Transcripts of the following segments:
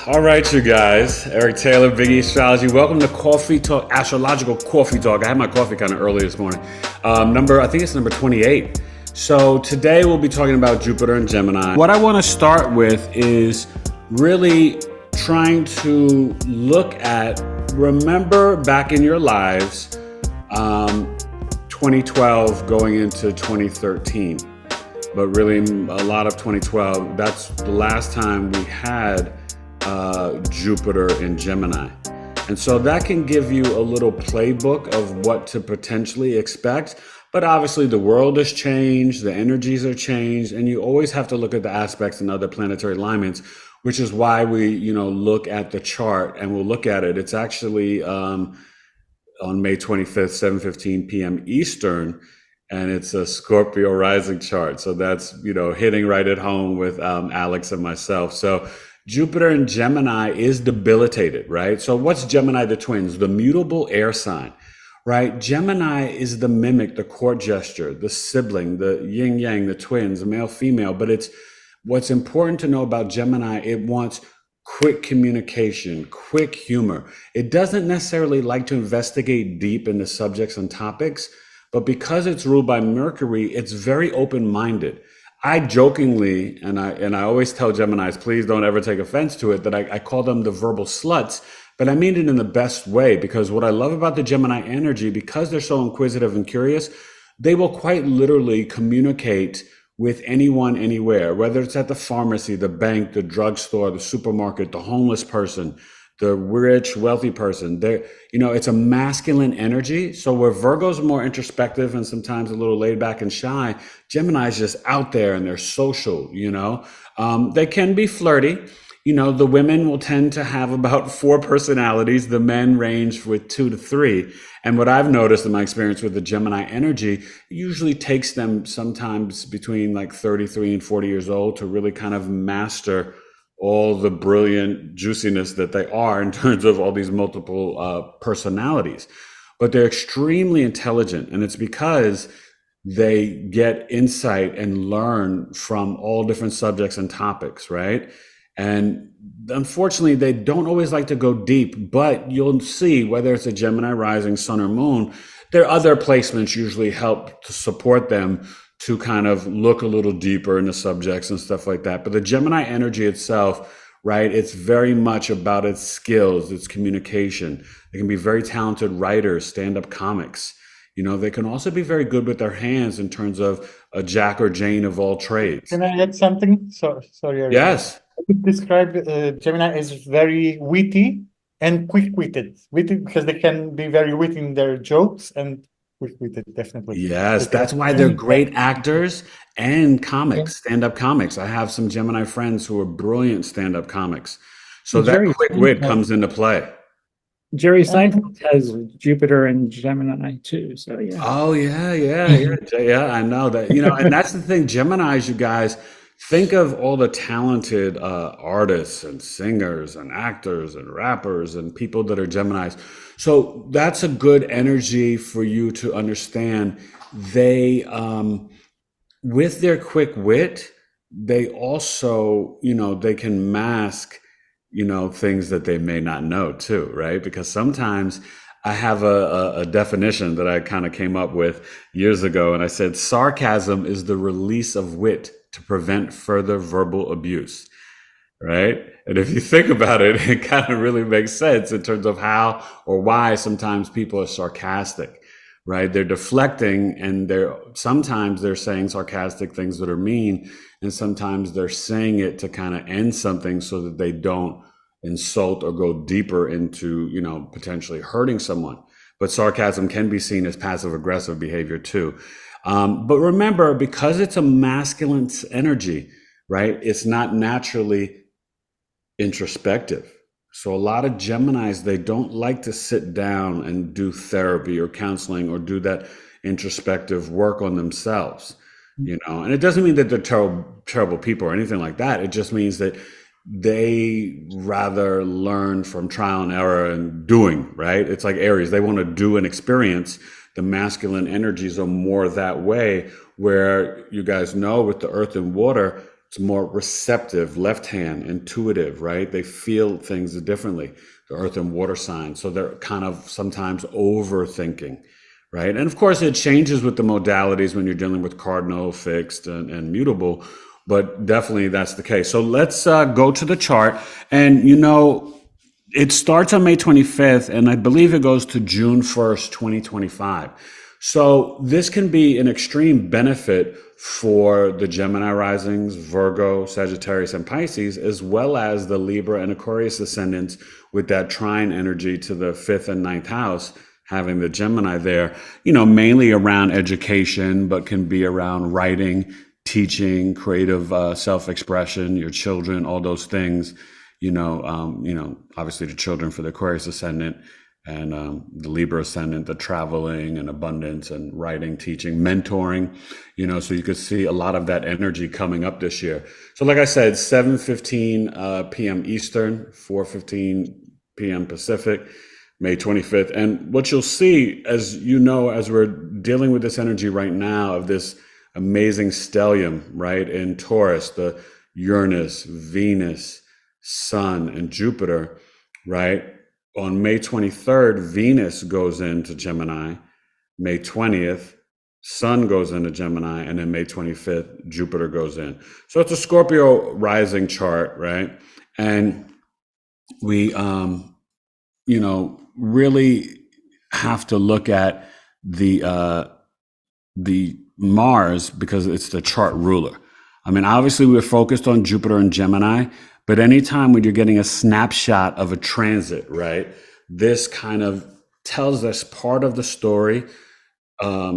All right, you guys. Eric Taylor, BigEAstrology. Welcome to Coffee Talk, Astrological Coffee Talk. I had my coffee kind of early this morning. I think it's number 28. So today we'll be talking about Jupiter and Gemini. What I want to start with is really trying to look at, remember back in your lives, 2012 going into 2013. But really a lot of 2012, that's the last time we had Jupiter in Gemini. And so that can give you a little playbook of what to potentially expect. But obviously the world has changed, the energies are changed, and you always have to look at the aspects and other planetary alignments, which is why we, look at the chart and we'll look at it. It's actually on May 25th, 7:15 p.m. Eastern, and it's a Scorpio rising chart. So that's, hitting right at home with Alex and myself. So Jupiter in Gemini is debilitated, right? So what's Gemini the twins? The mutable air sign, right? Gemini is the mimic, the court gesture, the sibling, the yin yang, the twins, the male female. But it's what's important to know about Gemini. It wants quick communication, quick humor. It doesn't necessarily like to investigate deep into subjects and topics, but because it's ruled by Mercury, it's very open-minded. I jokingly, and I always tell Geminis, please don't ever take offense to it, that I call them the verbal sluts, but I mean it in the best way, because what I love about the Gemini energy, because they're so inquisitive and curious, they will quite literally communicate with anyone, anywhere, whether it's at the pharmacy, the bank, the drugstore, the supermarket, the homeless person, the rich, wealthy person. It's a masculine energy. So where Virgo's more introspective and sometimes a little laid back and shy, Gemini's just out there and they're social, They can be flirty. The women will tend to have about 4 personalities. The men range with 2 to 3. And what I've noticed in my experience with the Gemini energy, it usually takes them sometimes between like 33 and 40 years old to really kind of master all the brilliant juiciness that they are in terms of all these multiple personalities. But they're extremely intelligent, and it's because they get insight and learn from all different subjects and topics, right? And unfortunately, they don't always like to go deep, but you'll see whether it's a Gemini rising, sun or moon, their other placements usually help to support them to kind of look a little deeper into subjects and stuff like that. But the Gemini energy itself, right, it's very much about its skills, its communication. They can be very talented writers, stand-up comics. They can also be very good with their hands in terms of a Jack or Jane of all trades. Can I add something? Sorry. Yes. I would describe Gemini as very witty and quick-witted. Witty because they can be very witty in their jokes and quick-witted, definitely. Yes, that's why they're great actors and comics, stand-up comics. I have some Gemini friends who are brilliant stand-up comics. So that quick wit comes into play. Jerry Seinfeld has Jupiter and Gemini too. So yeah. Oh yeah. Yeah, I know that. And that's the thing, Geminis, you guys, think of all the talented artists and singers and actors and rappers and people that are Geminis. So that's a good energy for you to understand. They, with their quick wit, they also, they can mask, things that they may not know too, right? Because sometimes I have a definition that I kind of came up with years ago, and I said, sarcasm is the release of wit to prevent further verbal abuse, right? And if you think about it, it kind of really makes sense in terms of how or why sometimes people are sarcastic, right? They're deflecting, and sometimes they're saying sarcastic things that are mean, and sometimes they're saying it to kind of end something so that they don't insult or go deeper into, potentially hurting someone. But sarcasm can be seen as passive aggressive behavior too. But remember, because it's a masculine energy, right? It's not naturally introspective. So a lot of Geminis, they don't like to sit down and do therapy or counseling or do that introspective work on themselves, and it doesn't mean that they're terrible people or anything like that. It just means that they rather learn from trial and error and doing, right? It's like Aries. They want to do and experience. The masculine energies are more that way, where you guys know with the earth and water, It's more receptive, left hand, intuitive, right? They feel things differently. The earth and water signs. So they're kind of sometimes overthinking, right? And of course, it changes with the modalities when you're dealing with cardinal, fixed, and mutable, but definitely that's the case. So let's go to the chart. And, it starts on May 25th, and I believe it goes to June 1st, 2025. So this can be an extreme benefit for the Gemini risings, Virgo, Sagittarius, and Pisces, as well as the Libra and Aquarius ascendants with that trine energy to the 5th and 9th house, having the Gemini there, mainly around education, but can be around writing, teaching, creative self-expression, your children, all those things, obviously the children for the Aquarius ascendant, and the Libra ascendant, the traveling and abundance and writing, teaching, mentoring, so you could see a lot of that energy coming up this year. So like I said, 7:15 p.m. Eastern, 4:15 p.m. Pacific, May 25th. And what you'll see, as as we're dealing with this energy right now of this amazing stellium, right, in Taurus, the Uranus, Venus, Sun, and Jupiter, right? On May 23rd, Venus goes into Gemini. May 20th, Sun goes into Gemini. And then May 25th, Jupiter goes in. So it's a Scorpio rising chart, right? And we, really have to look at the Mars because it's the chart ruler. I mean, obviously we're focused on Jupiter and Gemini, but anytime when you're getting a snapshot of a transit, right, this kind of tells us part of the story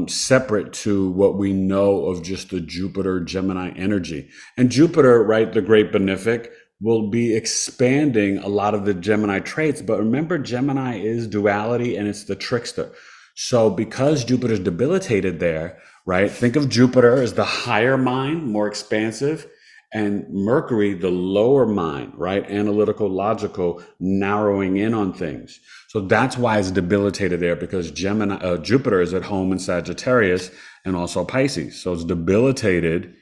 separate to what we know of just the Jupiter Gemini energy. And Jupiter, right, the great benefic, will be expanding a lot of the Gemini traits. But remember, Gemini is duality and it's the trickster. So because Jupiter's debilitated there, right, think of Jupiter as the higher mind, more expansive, and Mercury, the lower mind, right? Analytical, logical, narrowing in on things. So that's why it's debilitated there, because Jupiter is at home in Sagittarius and also Pisces. So it's debilitated,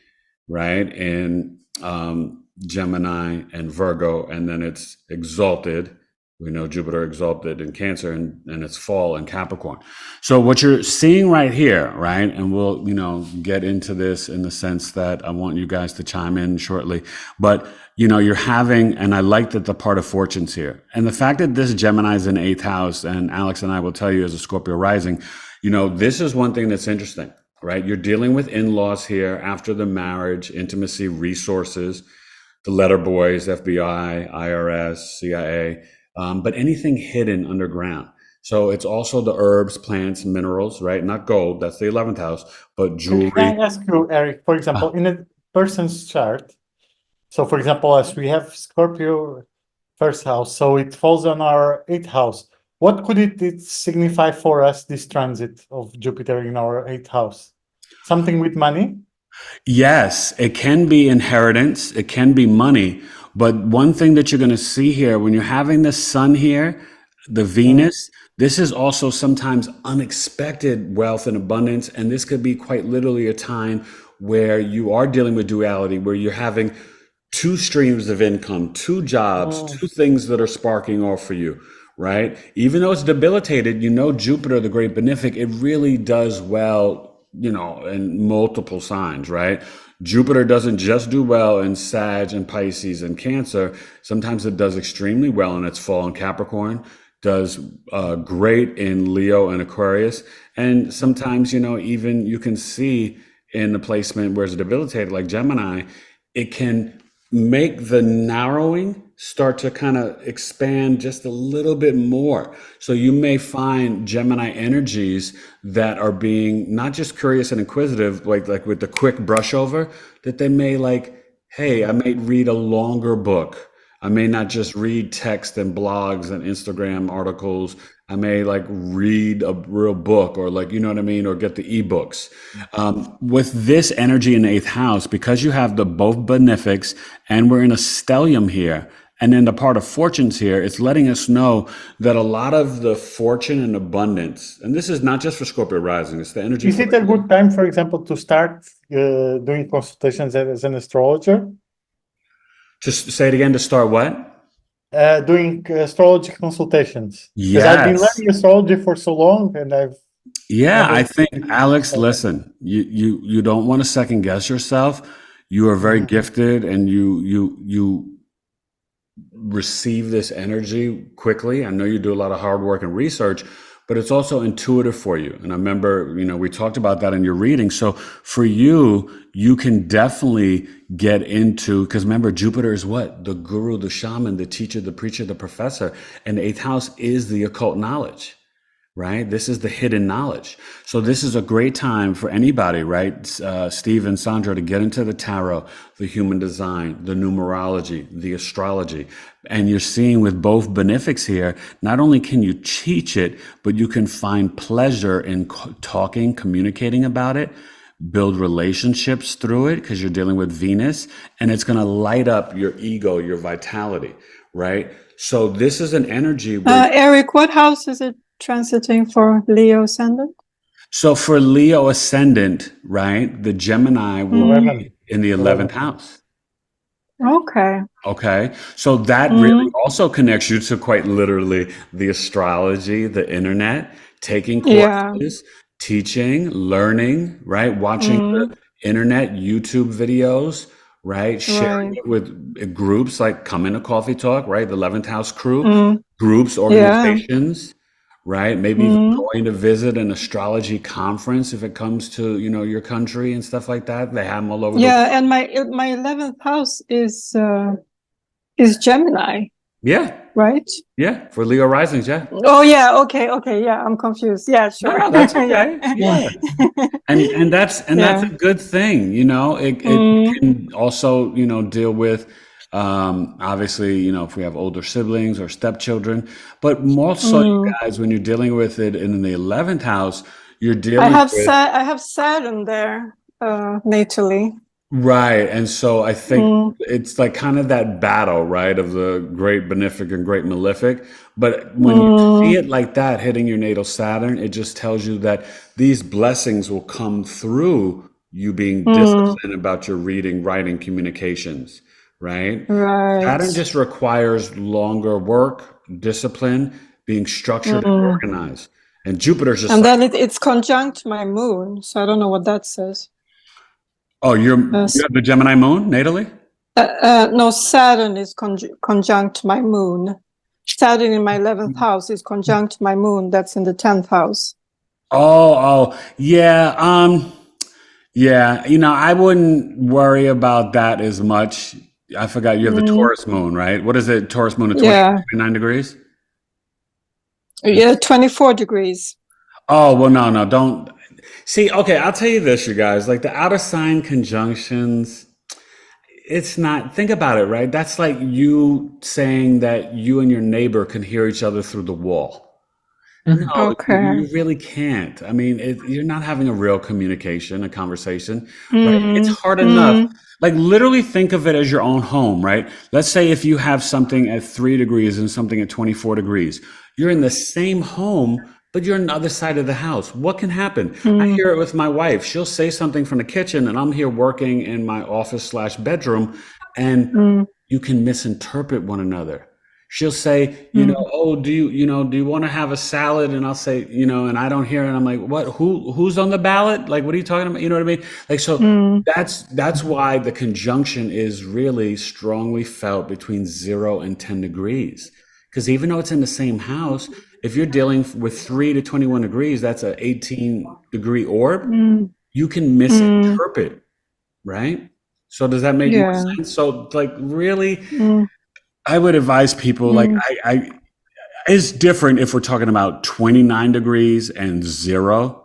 right, in Gemini and Virgo, and then it's exalted. We know Jupiter exalted in Cancer and its fall in Capricorn. So what you're seeing right here, right, and we'll, get into this in the sense that I want you guys to chime in shortly, but, you're having, and I like that the part of fortune's here. And the fact that this Gemini is in 8th house, and Alex and I will tell you as a Scorpio rising, this is one thing that's interesting, right? You're dealing with in-laws here after the marriage, intimacy, resources, the letter boys, FBI, IRS, CIA, but anything hidden underground. So it's also the herbs, plants, minerals, right? Not gold, that's the 11th house, but jewelry. Can I ask you, Eric, for example, in a person's chart, so for example, as we have Scorpio first house, so it falls on our 8th house. What could it signify for us, this transit of Jupiter in our 8th house? Something with money? Yes, it can be inheritance, it can be money. But one thing that you're going to see here, when you're having the sun here, the Venus, this is also sometimes unexpected wealth and abundance. And this could be quite literally a time where you are dealing with duality, where you're having two streams of income, two jobs, two things that are sparking off for you, right? Even though it's debilitated, Jupiter, the great benefic, it really does well, in multiple signs, right? Jupiter doesn't just do well in Sag and Pisces and Cancer. Sometimes it does extremely well in its fall in Capricorn, does great in Leo and Aquarius. And sometimes, even you can see in the placement where it's debilitated, like Gemini, it can make the narrowing start to kind of expand just a little bit more. So you may find Gemini energies that are being not just curious and inquisitive, like with the quick brush over, that they may hey, I may read a longer book. I may not just read text and blogs and Instagram articles. I may read a real book or you know what I mean? Or get the ebooks. With this energy in the 8th house, because you have the both benefics and we're in a stellium here, And then the part of fortunes here, it's letting us know that a lot of the fortune and abundance, and this is not just for Scorpio rising, it's the energy. Is it a good time, for example, to start doing consultations as an astrologer? Just say it again, to start what? Doing astrology consultations. Because I've been Yes. learning astrology for so long, and I think, Alex, listen, you don't want to second guess yourself. You are very gifted, and you receive this energy quickly. I know you do a lot of hard work and research, but it's also intuitive for you. And I remember, we talked about that in your reading. So for you, you can definitely get into, because remember, Jupiter is what? The guru, the shaman, the teacher, the preacher, the professor. And the 8th house is the occult knowledge, right? This is the hidden knowledge. So this is a great time for anybody, right? Steve and Sandra, to get into the tarot, the human design, the numerology, the astrology. And you're seeing with both benefics here, not only can you teach it, but you can find pleasure in talking, communicating about it, build relationships through it, because you're dealing with Venus, and it's going to light up your ego, your vitality, right? So this is an energy where, Eric, what house is it transiting for Leo Ascendant? so for Leo Ascendant, right, the Gemini will be in the 11th house. Okay. Okay. So that really also connects you to, quite literally, the astrology, the internet, taking courses, teaching, learning, right? Watching the internet, YouTube videos, right? Sharing it with groups like Come In a Coffee Talk, right? The 11th house crew, groups, organizations, right? Maybe even going to visit an astrology conference if it comes to, your country and stuff like that. They have them all over the world. And my 11th house is Gemini. Yeah. Right? Yeah. For Leo risings, yeah. Oh yeah, okay, yeah, I'm confused. Yeah, sure. No, that's okay. Yeah. And that's a good thing, It can also, deal with obviously, if we have older siblings or stepchildren, but more so, you guys, when you're dealing with it in the 11th house, you're dealing I have Saturn there natally. Right. And so I think it's like kind of that battle, right, of the great benefic and great malefic. But when you see it like that hitting your natal Saturn, it just tells you that these blessings will come through you being disciplined about your reading, writing, communications, right? Right. Saturn just requires longer work, discipline, being structured and organized. And Jupiter's just then it's conjunct my moon, so I don't know what that says. Oh, you have the Gemini moon natally? No, Saturn is conjunct my moon. Saturn in my 11th house is conjunct my moon. That's in the 10th house. Oh, yeah. Yeah. I wouldn't worry about that as much. I forgot you have the Taurus moon, right? What is it? Taurus moon at 29 degrees? Yeah, 24 degrees. Oh, well, no, don't. See, okay, I'll tell you this, you guys, like the outer sign conjunctions, it's not, think about it, right? That's like you saying that you and your neighbor can hear each other through the wall. No, you really can't. I mean, you're not having a real communication, a conversation, right? It's hard enough. Like literally think of it as your own home, right? Let's say if you have something at 3 degrees and something at 24 degrees, you're in the same home, but you're on the other side of the house. What can happen? I hear it with my wife. She'll say something from the kitchen and I'm here working in my office/bedroom and you can misinterpret one another. She'll say, oh, do you want to have a salad? And I'll say, and I don't hear it. And I'm like, what, who's on the ballot? Like, what are you talking about? You know what I mean? Like, so that's why the conjunction is really strongly felt between 0 and 10 degrees. Because even though it's in the same house, if you're dealing with 3 to 21 degrees, that's an 18-degree orb. You can misinterpret, right? So does that make more sense? So like really, I would advise people like it's different if we're talking about 29 degrees and 0.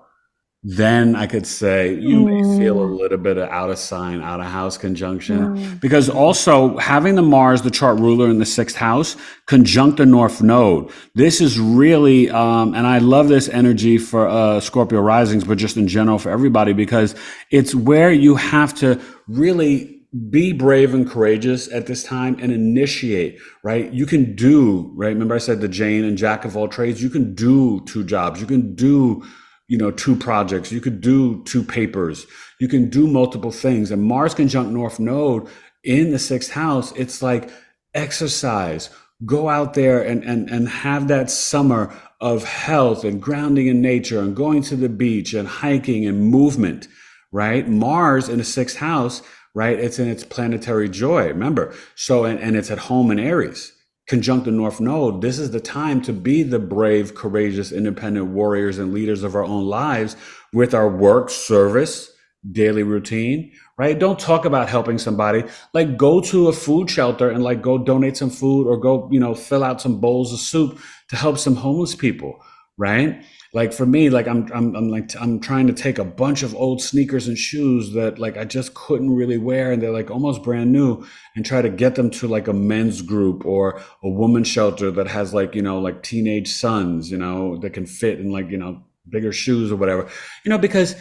Then I could say you may feel a little bit of out of sign, out of house conjunction, because also having the Mars, the chart ruler in the 6th house, conjunct the North Node. This is really, and I love this energy for Scorpio risings, but just in general for everybody, because it's where you have to really be brave and courageous at this time and initiate, right? You can do, right? Remember I said the Jane and Jack of all trades, you can do 2 jobs, you can do, 2 projects, you could do 2 papers, you can do multiple things. And Mars conjunct North Node in the 6th house, it's like exercise, go out there and have that summer of health and grounding in nature and going to the beach and hiking and movement, right? Mars in the 6th house, right? It's in its planetary joy, remember? So, and it's at home in Aries, conjunct the North Node. This is the time to be the brave, courageous, independent warriors and leaders of our own lives with our work, service, daily routine, right? Don't talk about helping somebody. Like go to a food shelter and like go donate some food or go, fill out some bowls of soup to help some homeless people, right? Like for me, like I'm trying to take a bunch of old sneakers and shoes that like I just couldn't really wear and they're like almost brand new and try to get them to like a men's group or a woman's shelter that has like, like teenage sons, that can fit in like, bigger shoes or whatever, because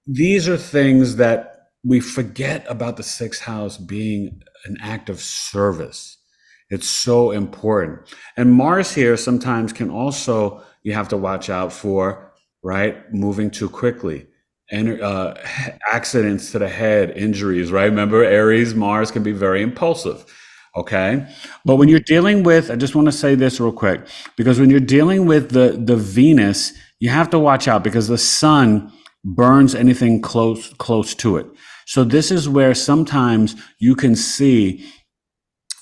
these are things that we forget about the 6th house being an act of service. It's so important. And Mars here sometimes can also, you have to watch out for, right? Moving too quickly and accidents to the head, injuries, right? Remember Aries, Mars can be very impulsive. Okay. But when you're dealing with, I just want to say this real quick, because when you're dealing with the Venus, you have to watch out because the sun burns anything close to it. So this is where sometimes you can see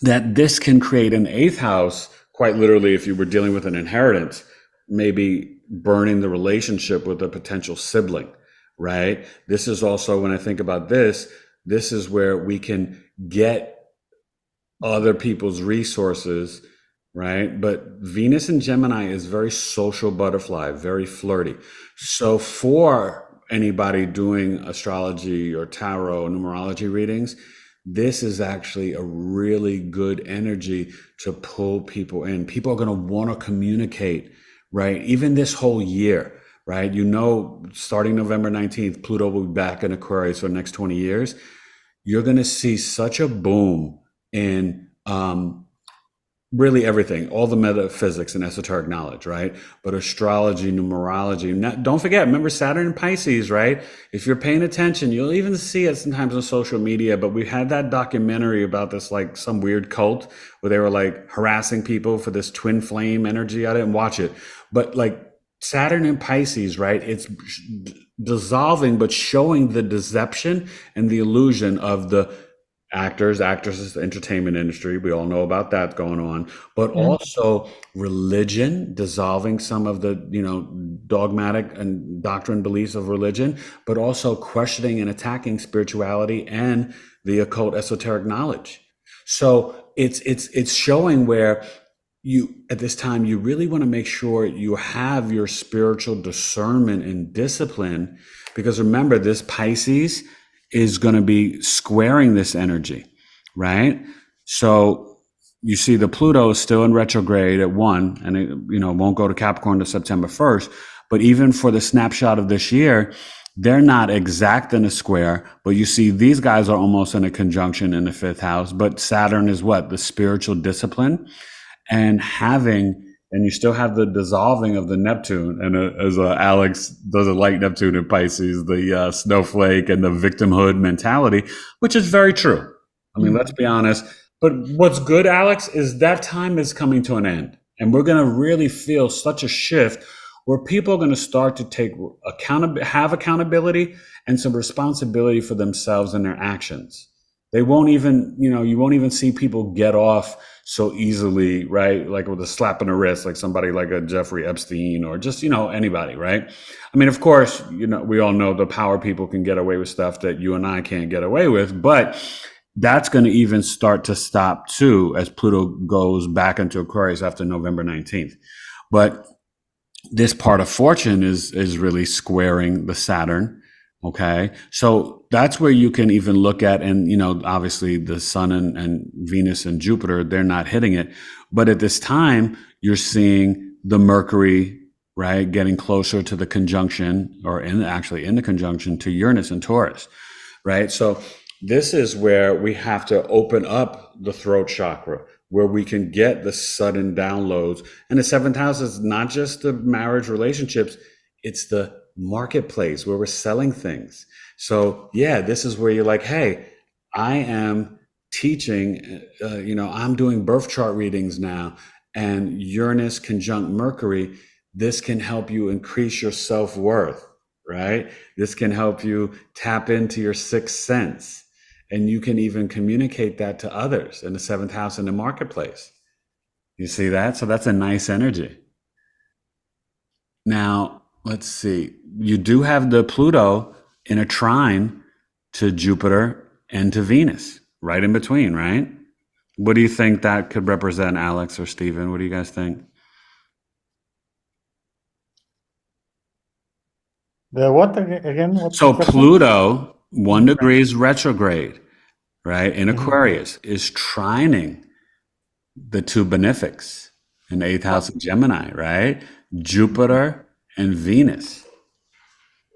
that this can create an 8th house, quite literally, if you were dealing with an inheritance, maybe burning the relationship with a potential sibling, right? This is also, when I think about this is where we can get other people's resources, right? But Venus in Gemini is very social butterfly, very flirty. So for anybody doing astrology or tarot or numerology readings, this is actually a really good energy to pull people in. People are going to want to communicate, right? Even this whole year, right? Starting November 19th, Pluto will be back in Aquarius for the next 20 years. You're going to see such a boom in really everything, all the metaphysics and esoteric knowledge, right? But astrology, numerology, don't forget, remember Saturn in Pisces, right? If you're paying attention, you'll even see it sometimes on social media, but we had that documentary about this, like some weird cult where they were like harassing people for this twin flame energy. I didn't watch it, but like Saturn in Pisces, right? It's dissolving, but showing the deception and the illusion of the actors, actresses, the entertainment industry. We all know about that going on, but also religion, dissolving some of the, dogmatic and doctrine beliefs of religion, but also questioning and attacking spirituality and the occult esoteric knowledge. So it's showing where you, at this time, you really want to make sure you have your spiritual discernment and discipline, because remember, this Pisces is going to be squaring this energy, right? So you see the Pluto is still in retrograde at 1, and it, won't go to Capricorn to September 1st. But even for the snapshot of this year, they're not exact in a square, but you see these guys are almost in a conjunction in the 5th house. But Saturn is what? The spiritual discipline and and you still have the dissolving of the Neptune. And as Alex doesn't like Neptune in Pisces, the snowflake and the victimhood mentality, which is very true. I mean, let's be honest. But what's good, Alex, is that time is coming to an end. And we're going to really feel such a shift where people are going to start to take have accountability and some responsibility for themselves and their actions. They won't even, you won't even see people get off so easily, right? Like with a slap on the wrist, like somebody like a Jeffrey Epstein or just, anybody, right? I mean, of course, we all know the power people can get away with stuff that you and I can't get away with, but that's going to even start to stop too as Pluto goes back into Aquarius after November 19th. But this part of fortune is really squaring the Saturn. Okay. So that's where you can even look at, and, obviously the sun and Venus and Jupiter, they're not hitting it. But at this time, you're seeing the Mercury, right, getting closer to the conjunction, or in the conjunction to Uranus and Taurus, right? So this is where we have to open up the throat chakra, where we can get the sudden downloads. And the seventh house is not just the marriage relationships, it's the marketplace where we're selling things. So yeah, this is where you're like, hey, I am teaching, I'm doing birth chart readings now, and Uranus conjunct Mercury, this can help you increase your self-worth, right? This can help you tap into your sixth sense. And you can even communicate that to others in the seventh house in the marketplace. You see that? So that's a nice energy. Now, let's see. You do have the Pluto in a trine to Jupiter and to Venus, right in between, right? What do you think that could represent, Alex or Stephen? What do you guys think? The what again? What's So the question? Pluto, 1 degree is retrograde, right? In Aquarius is trining the two benefics in the eighth house of Gemini, right? Jupiter and Venus.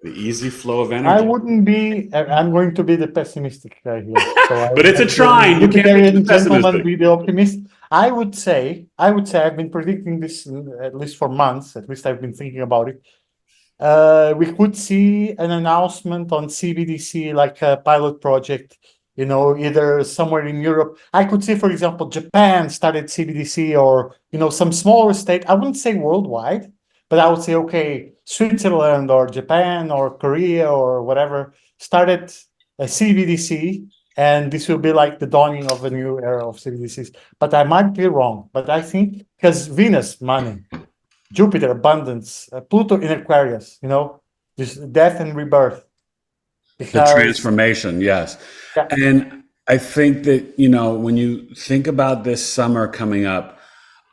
The easy flow of energy. I wouldn't be. I'm going to be the pessimistic guy here. So But it's a trine. You can't be Jupiterian too gentleman pessimistic. be the optimist. I would say. I've been predicting this at least for months. At least I've been thinking about it. We could see an announcement on CBDC, like a pilot project, either somewhere in Europe. I could see, for example, Japan started CBDC, or, some smaller state. I wouldn't say worldwide, but I would say, okay, Switzerland or Japan or Korea or whatever started a CBDC, and this will be like the dawning of a new era of CBDCs. But I might be wrong. But I think because Venus, money. Jupiter, abundance, Pluto in Aquarius, this death and rebirth. The Because, transformation, yes. Yeah. And I think that, when you think about this summer coming up,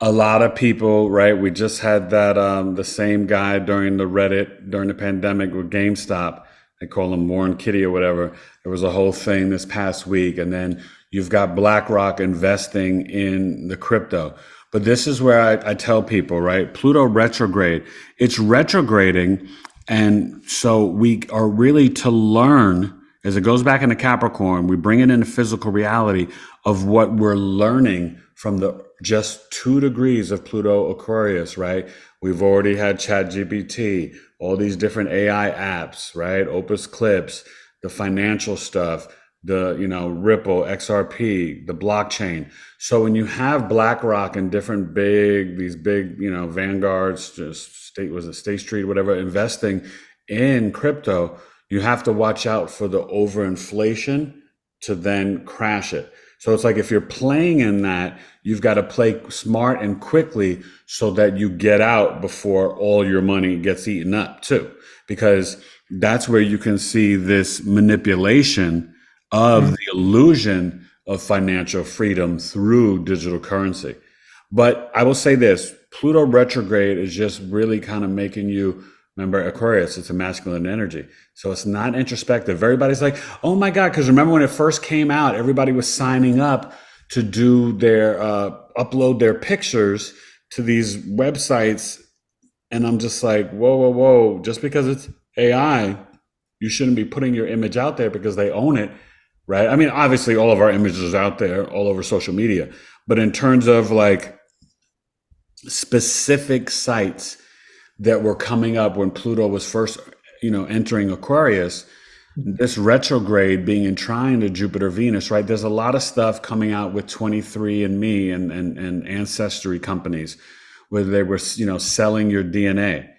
a lot of people, right? We just had that, the same guy during the pandemic with GameStop. They call him Warren Kitty or whatever. There was a whole thing this past week. And then you've got BlackRock investing in the crypto. But this is where I tell people, right? Pluto retrograde, it's retrograding. And so we are really to learn, as it goes back into Capricorn, we bring it into physical reality of what we're learning from the just 2 degrees of Pluto Aquarius, right? We've already had ChatGPT, all these different AI apps, right? Opus Clips, the financial stuff, the, Ripple, XRP, the blockchain. So when you have BlackRock and different these big, Vanguards, just State Street, whatever, investing in crypto, you have to watch out for the overinflation to then crash it. So it's like if you're playing in that, you've got to play smart and quickly so that you get out before all your money gets eaten up too, because that's where you can see this manipulation of the illusion of financial freedom through digital currency. But I will say this, Pluto retrograde is just really kind of making you, remember Aquarius, it's a masculine energy. So it's not introspective. Everybody's like, oh my God, because remember when it first came out, everybody was signing up to do their, upload their pictures to these websites. And I'm just like, whoa, just because it's AI, you shouldn't be putting your image out there because they own it. Right. I mean, obviously all of our images are out there all over social media, but in terms of like specific sites that were coming up when Pluto was first, entering Aquarius, this retrograde being in trine to Jupiter, Venus, right? There's a lot of stuff coming out with 23andMe and ancestry companies where they were, selling your DNA.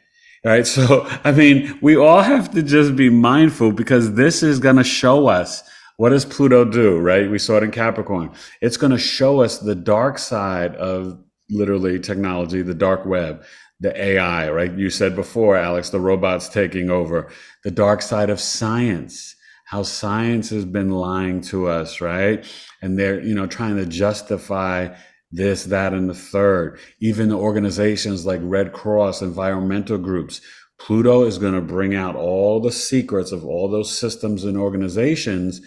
Right. So, I mean, we all have to just be mindful because this is going to show us. What does Pluto do, right? We saw it in Capricorn. It's going to show us the dark side of literally technology, the dark web, the AI, right? You said before, Alex, the robots taking over, the dark side of science, how science has been lying to us, right? And they're, trying to justify this, that, and the third. Even the organizations like Red Cross, environmental groups. Pluto is going to bring out all the secrets of all those systems and organizations.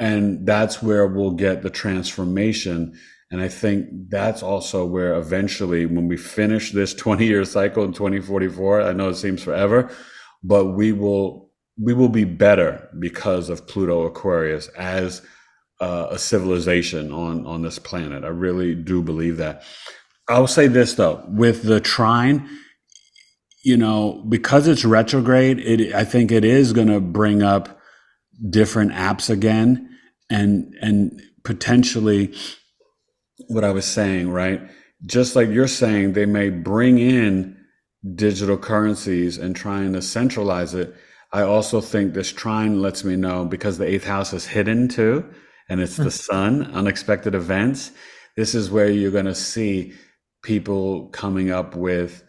And that's where we'll get the transformation. And I think that's also where eventually, when we finish this 20-year cycle in 2044, I know it seems forever, but we will we will be better because of Pluto Aquarius as a civilization on this planet. I really do believe that. I'll say this though, with the trine, because it's retrograde, I think it is going to bring up different apps again, and potentially what I was saying, right? Just like you're saying, they may bring in digital currencies and trying to centralize it. I also think this trine lets me know, because the eighth house is hidden too, and it's the sun, unexpected events. This is where you're going to see people coming up with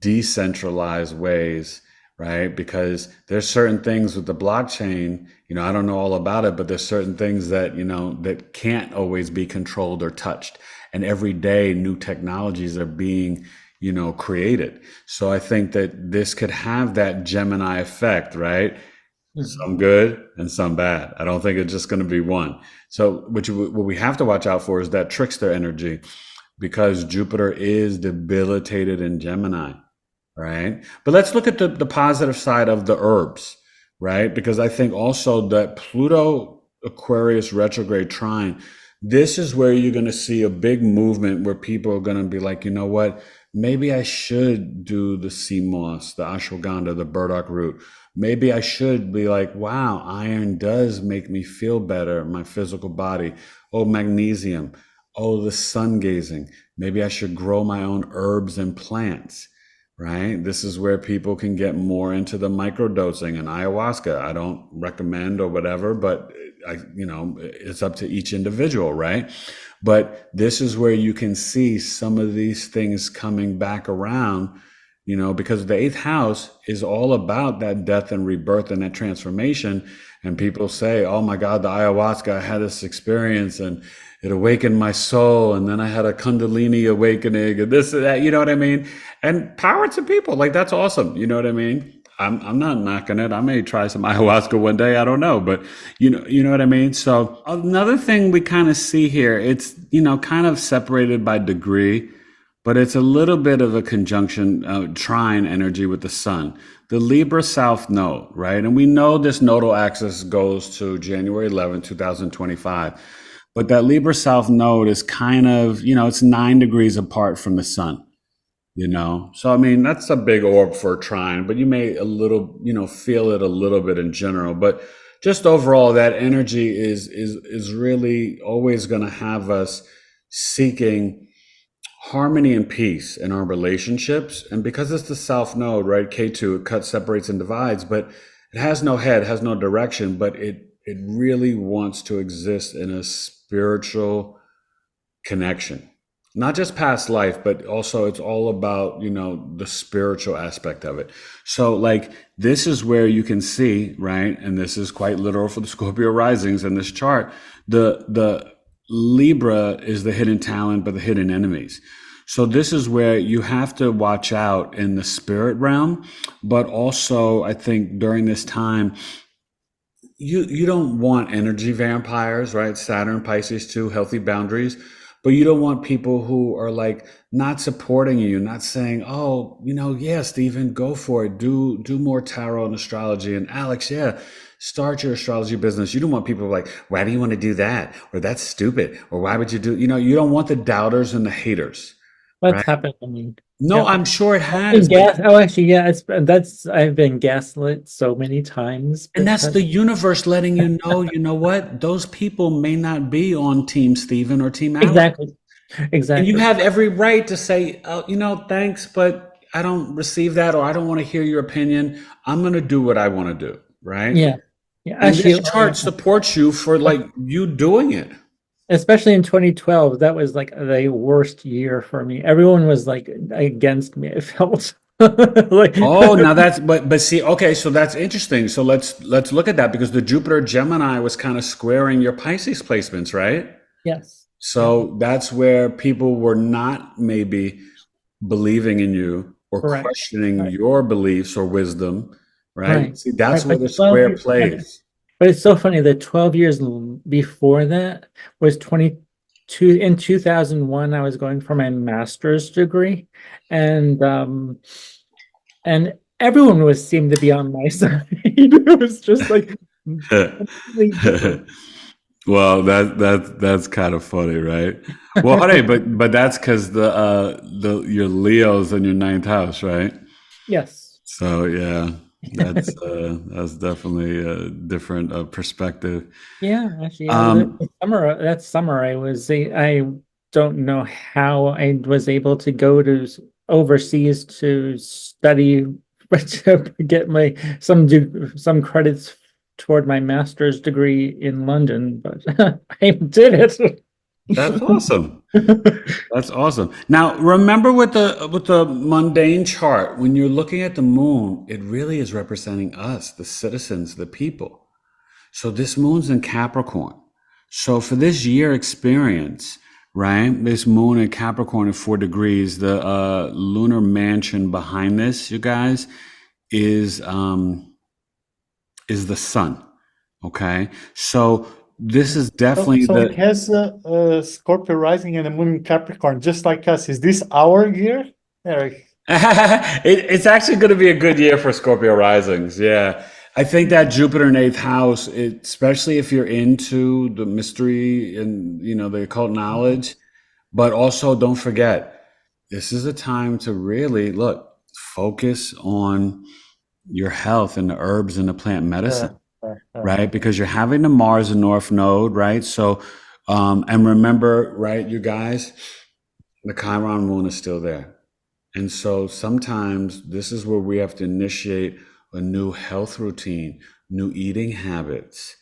decentralized ways, right? Because there's certain things with the blockchain, I don't know all about it, but there's certain things that, that can't always be controlled or touched. And every day new technologies are being, created. So I think that this could have that Gemini effect, right? Some good and some bad. I don't think it's just going to be one. So what we have to watch out for is that trickster energy, because Jupiter is debilitated in Gemini, right? But let's look at the positive side of the herbs, right? Because I think also that Pluto Aquarius retrograde trine, this is where you're going to see a big movement where people are going to be like, you know what? Maybe I should do the sea moss, the ashwagandha, the burdock root. Maybe I should be like, wow, iron does make me feel better, my physical body. Oh, magnesium. Oh, the sun gazing. Maybe I should grow my own herbs and plants, right? This is where people can get more into the microdosing and ayahuasca. I don't recommend or whatever, but it's up to each individual, right? But this is where you can see some of these things coming back around, because the eighth house is all about that death and rebirth and that transformation. And people say, oh my God, the ayahuasca, I had this experience and it awakened my soul. And then I had a Kundalini awakening and this and that, you know what I mean? And power to people, like, that's awesome. You know what I mean? I'm not knocking it. I may try some ayahuasca one day. I don't know, but you know what I mean? So another thing we kind of see here, it's, kind of separated by degree, but it's a little bit of a conjunction, trine energy with the sun, the Libra South Node, right? And we know this nodal axis goes to January 11, 2025, but that Libra South Node is kind of, it's 9 degrees apart from the sun. So I mean, that's a big orb for a trine, but you may feel it a little bit in general, but just overall, that energy is really always going to have us seeking harmony and peace in our relationships. And because it's the South Node, right? K2, it cuts, separates, and divides, but it has no head, has no direction, but it really wants to exist in a spiritual connection. Not just past life, but also it's all about, the spiritual aspect of it. So like, this is where you can see, right? And this is quite literal for the Scorpio risings in this chart. The Libra is the hidden talent, but the hidden enemies. So this is where you have to watch out in the spirit realm, but also I think during this time, you don't want energy vampires, right? Saturn, Pisces too, healthy boundaries. But you don't want people who are like not supporting you, not saying, oh, yeah, Stephen, go for it. Do more tarot and astrology. And Alex, yeah, start your astrology business. You don't want people like, why do you want to do that? Or that's stupid. Or why would you do, you don't want the doubters and the haters. What's right? happened? I mean, No, yeah. I'm sure it has. Actually, yeah, I've been gaslit so many times. And that's the universe letting you know what? Those people may not be on Team Stephen or Team Alex. Exactly. And you have every right to say, thanks, but I don't receive that, or I don't want to hear your opinion. I'm going to do what I want to do, right? Yeah. And this chart supports you for like you doing it. Especially in 2012, that was like the worst year for me. Everyone was like against me. I felt like, oh, now that's but see, okay, so that's interesting. So let's look at that, because the Jupiter Gemini was kind of squaring your Pisces placements, right? Yes. So that's where people were not maybe believing in you or questioning your beliefs or wisdom, right? See, that's where the square plays. But it's so funny that 12 years before that was 22. In 2001, I was going for my master's degree, and everyone seemed to be on my side. It was just like completely different. Well, that's kind of funny, right? Well, honey, but that's because the your Leo's in your ninth house, right? Yes. So yeah, that's definitely a different perspective. Yeah, actually, yeah. Um, The summer, that summer, I don't know how I was able to go to overseas to study, but to get some credits toward my master's degree in London, but I did it. that's awesome. That's awesome. Now, remember with the mundane chart, when you're looking at the moon, it really is representing us, the citizens, the people. So this moon's in Capricorn. So for this year experience, right? This moon in Capricorn at 4 degrees, the lunar mansion behind this, you guys, is the sun. Okay, so this is definitely So it the. has a Scorpio rising and a moon in Capricorn, just like us. Is this our year, Eric? It's actually going to be a good year for Scorpio risings. Yeah. I think that Jupiter in eighth house, especially if you're into the mystery and, the occult knowledge, but also don't forget, this is a time to really focus on your health and the herbs and the plant medicine, right? Because you're having the Mars and North Node, right? So, and remember, right, you guys, the Chiron moon is still there. And so sometimes this is where we have to initiate a new health routine, new eating habits,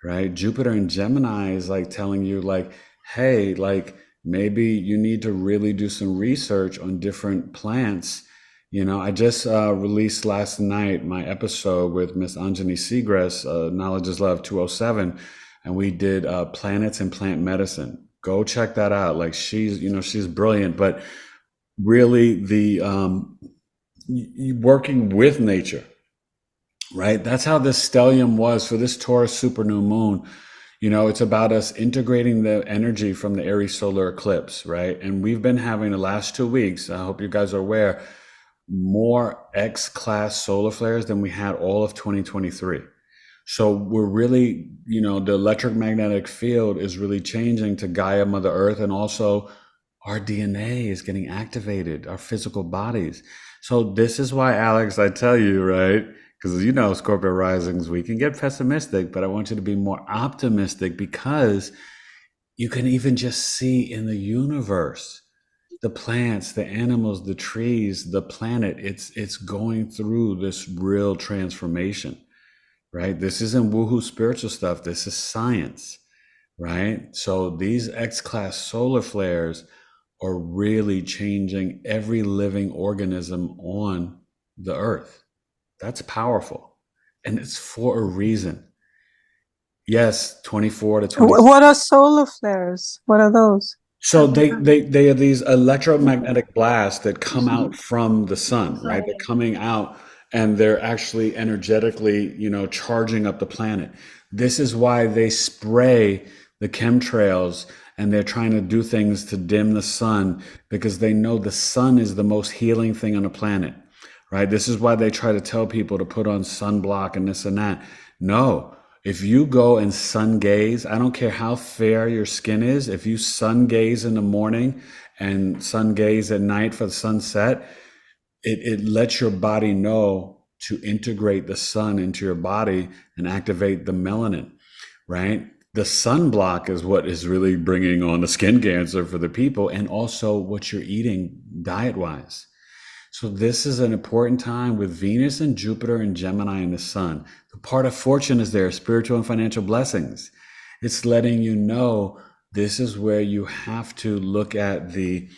right? Jupiter in Gemini is like telling you, like, hey, like maybe you need to really do some research on different plants. I just released last night my episode with Miss Anjani Seagrass, Knowledge is Love 207, and we did planets and plant medicine. Go check that out. Like she's brilliant, but really the working with nature, right? That's how this stellium was for this Taurus super new moon. It's about us integrating the energy from the Aries solar eclipse, right? And we've been having the last 2 weeks, I hope you guys are aware, more X-class solar flares than we had all of 2023. So we're really, the electromagnetic field is really changing to Gaia, Mother Earth, and also our DNA is getting activated, our physical bodies. So this is why, Alex, I tell you, right? Because Scorpio risings, we can get pessimistic, but I want you to be more optimistic because you can even just see in the universe, the plants, the animals, the trees, the planet, it's going through this real transformation, right? This isn't woohoo spiritual stuff. This is science, right? So these X-class solar flares are really changing every living organism on the earth. That's powerful. And it's for a reason. Yes, 24 to 26. What are solar flares? What are those? So they are these electromagnetic blasts that come out from the sun, right? They're coming out and they're actually energetically, charging up the planet. This is why they spray the chemtrails and they're trying to do things to dim the sun because they know the sun is the most healing thing on the planet, right? This is why they try to tell people to put on sunblock and this and that. No, if you go and sun gaze, I don't care how fair your skin is, if you sun gaze in the morning and sun gaze at night for the sunset, it lets your body know to integrate the sun into your body and activate the melanin, right? The sunblock is what is really bringing on the skin cancer for the people and also what you're eating diet-wise. So this is an important time with Venus and Jupiter and Gemini and the sun. The part of fortune is there, spiritual and financial blessings. It's letting you know this is where you have to look at the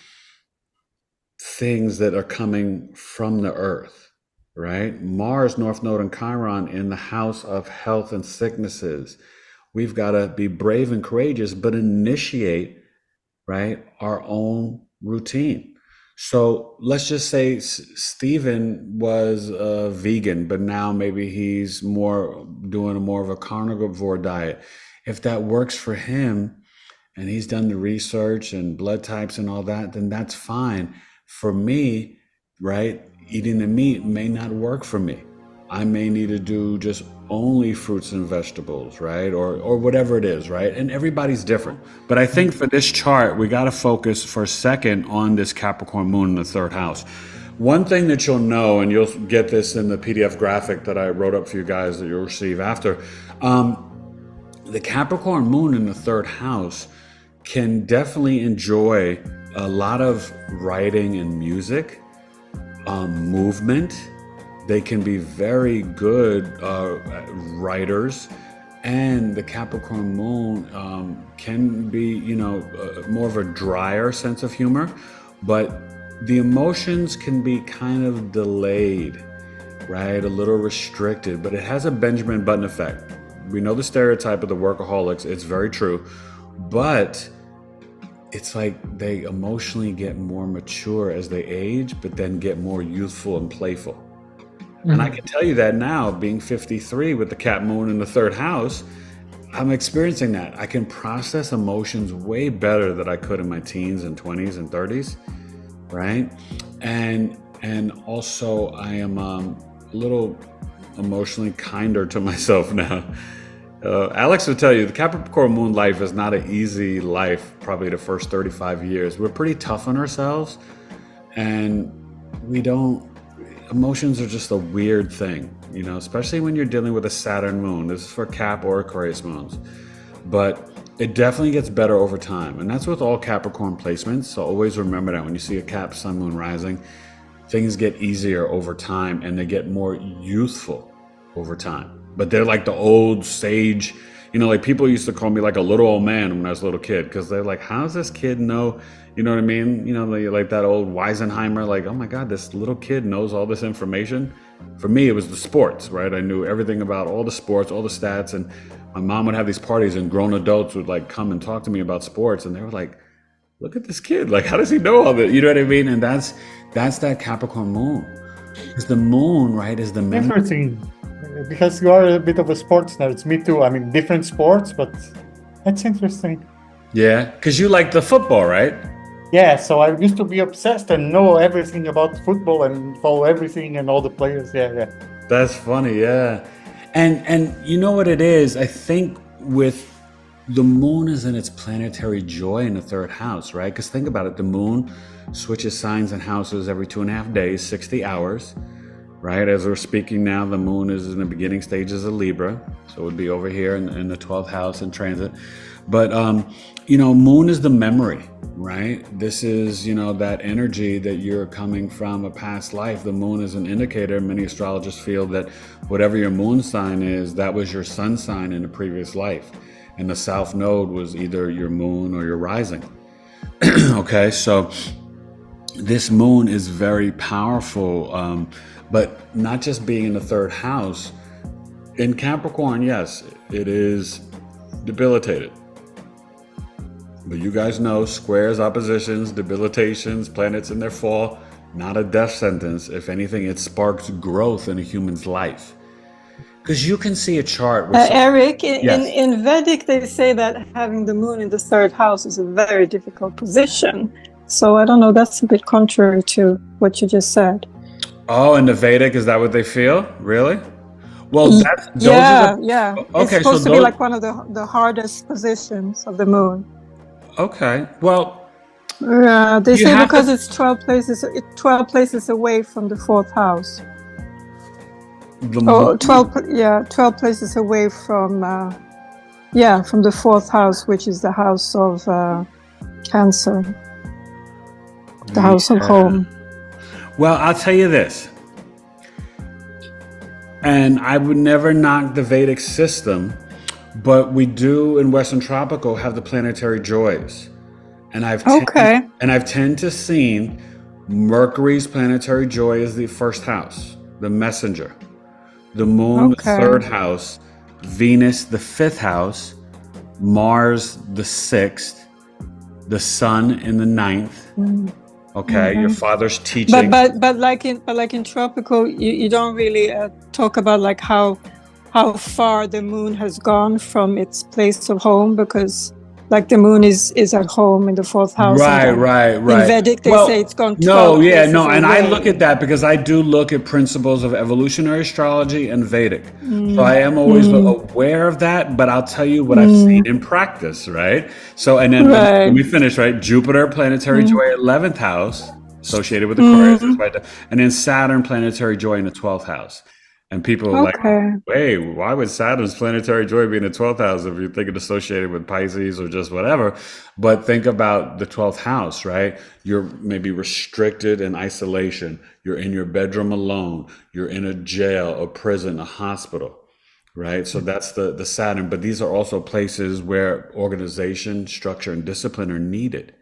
things that are coming from the earth, right? Mars, North Node, and Chiron in the house of health and sicknesses. We've got to be brave and courageous, but initiate, right, our own routine. So let's just say Stephen was a vegan, but now maybe he's doing more of a carnivore diet. If that works for him and he's done the research and blood types and all that, then that's fine. For me, right, eating the meat may not work for me. I may need to do just only fruits and vegetables, right? Or whatever it is, right? And everybody's different. But I think for this chart, we got to focus for a second on this Capricorn Moon in the third house. One thing that you'll know, and you'll get this in the PDF graphic that I wrote up for you guys that you'll receive after, the Capricorn Moon in the third house can definitely enjoy a lot of writing and music, movement. They can be very good writers, and the Capricorn Moon can be, more of a drier sense of humor, but the emotions can be kind of delayed, right? A little restricted, but it has a Benjamin Button effect. We know the stereotype of the workaholics, it's very true, but it's like they emotionally get more mature as they age, but then get more youthful and playful. And I can tell you that now, being 53 with the Cap Moon in the third house, I'm experiencing that. I can process emotions way better than I could in my teens and 20s and 30s, right? And also I am a little emotionally kinder to myself now. Alex will tell you, the Capricorn Moon life is not an easy life, probably the first 35 years. We're pretty tough on ourselves, and emotions are just a weird thing, especially when you're dealing with a Saturn moon. This is for Cap or Aquarius moons. But it definitely gets better over time. And that's with all Capricorn placements. So always remember that when you see a Cap, Sun, Moon rising, things get easier over time and they get more youthful over time. But they're like the old sage, like people used to call me like a little old man when I was a little kid, because they're like, how does this kid know? You know what I mean? Like that old Weisenheimer, like, oh my God, this little kid knows all this information. For me, it was the sports, right? I knew everything about all the sports, all the stats. And my mom would have these parties and grown adults would like come and talk to me about sports. And they were like, look at this kid. Like, how does he know all that? You know what I mean? And that's that Capricorn Moon. Because the moon, right, is the memory. Interesting. Because you are a bit of a sports nerd. It's me too. I mean, different sports, but that's interesting. Yeah, because you like the football, right? Yeah, so I used to be obsessed and know everything about football and follow everything and all the players. Yeah. That's funny, yeah. And you know what it is? I think with the moon is in its planetary joy in the third house, right? Because think about it, the moon switches signs and houses every 2.5 days, 60 hours, right? As we're speaking now, the moon is in the beginning stages of Libra, so it would be over here in the 12th house in transit. But, moon is the memory, right? This is, that energy that you're coming from a past life. The moon is an indicator. Many astrologists feel that whatever your moon sign is, that was your sun sign in a previous life. And the south node was either your moon or your rising. Okay, so this moon is very powerful, but not just being in the third house. In Capricorn, yes, it is debilitated. But you guys know squares, oppositions, debilitations, planets in their fall, not a death sentence. If anything, it sparks growth in a human's life. Because you can see a chart with Eric, Yes. in Vedic, they say that having the moon in the third house is a very difficult position. So I don't know, that's a bit contrary to what you just said. Oh, in the Vedic, is that what they feel? Really? Well, that's those Yeah. are the, Yeah. Okay, It's supposed so to be those- like one of the hardest positions of the moon. Okay. Well, They You say have because to- it's 12 places away from the fourth house. the Oh, moon, 12 places away from the fourth house, which is the house of Cancer, the house of Yeah. home. Well, I'll tell you this. And I would never knock the Vedic system, but we do in Western Tropical have the planetary joys. And I've tend to seen Mercury's planetary joy is the first house, the messenger. The moon, the third house, Venus, the fifth house, Mars, the sixth, the sun in the ninth. Okay, your father's teaching. But like in tropical, you don't really talk about like how far the moon has gone from its place of home, because like the moon is at home in the fourth house. Right, And then right, in right. Vedic, they Well, say it's gone no, 12 yeah, places no, and I away. look at that because I do look at principles of evolutionary astrology and Vedic. So I am always aware of that, but I'll tell you what I've seen in practice, right? So, and then let me finish, right? Jupiter, planetary joy, 11th house, associated with Aquarius, is right there. And then Saturn, planetary joy in the 12th house. And people are like, Okay. hey, why would Saturn's planetary joy be in the 12th house if you think it associated with Pisces or just whatever? But think about the 12th house, right? You're maybe restricted in isolation. You're in your bedroom alone. You're in a jail, a prison, a hospital, right? So that's the Saturn. But these are also places where organization, structure, and discipline are needed.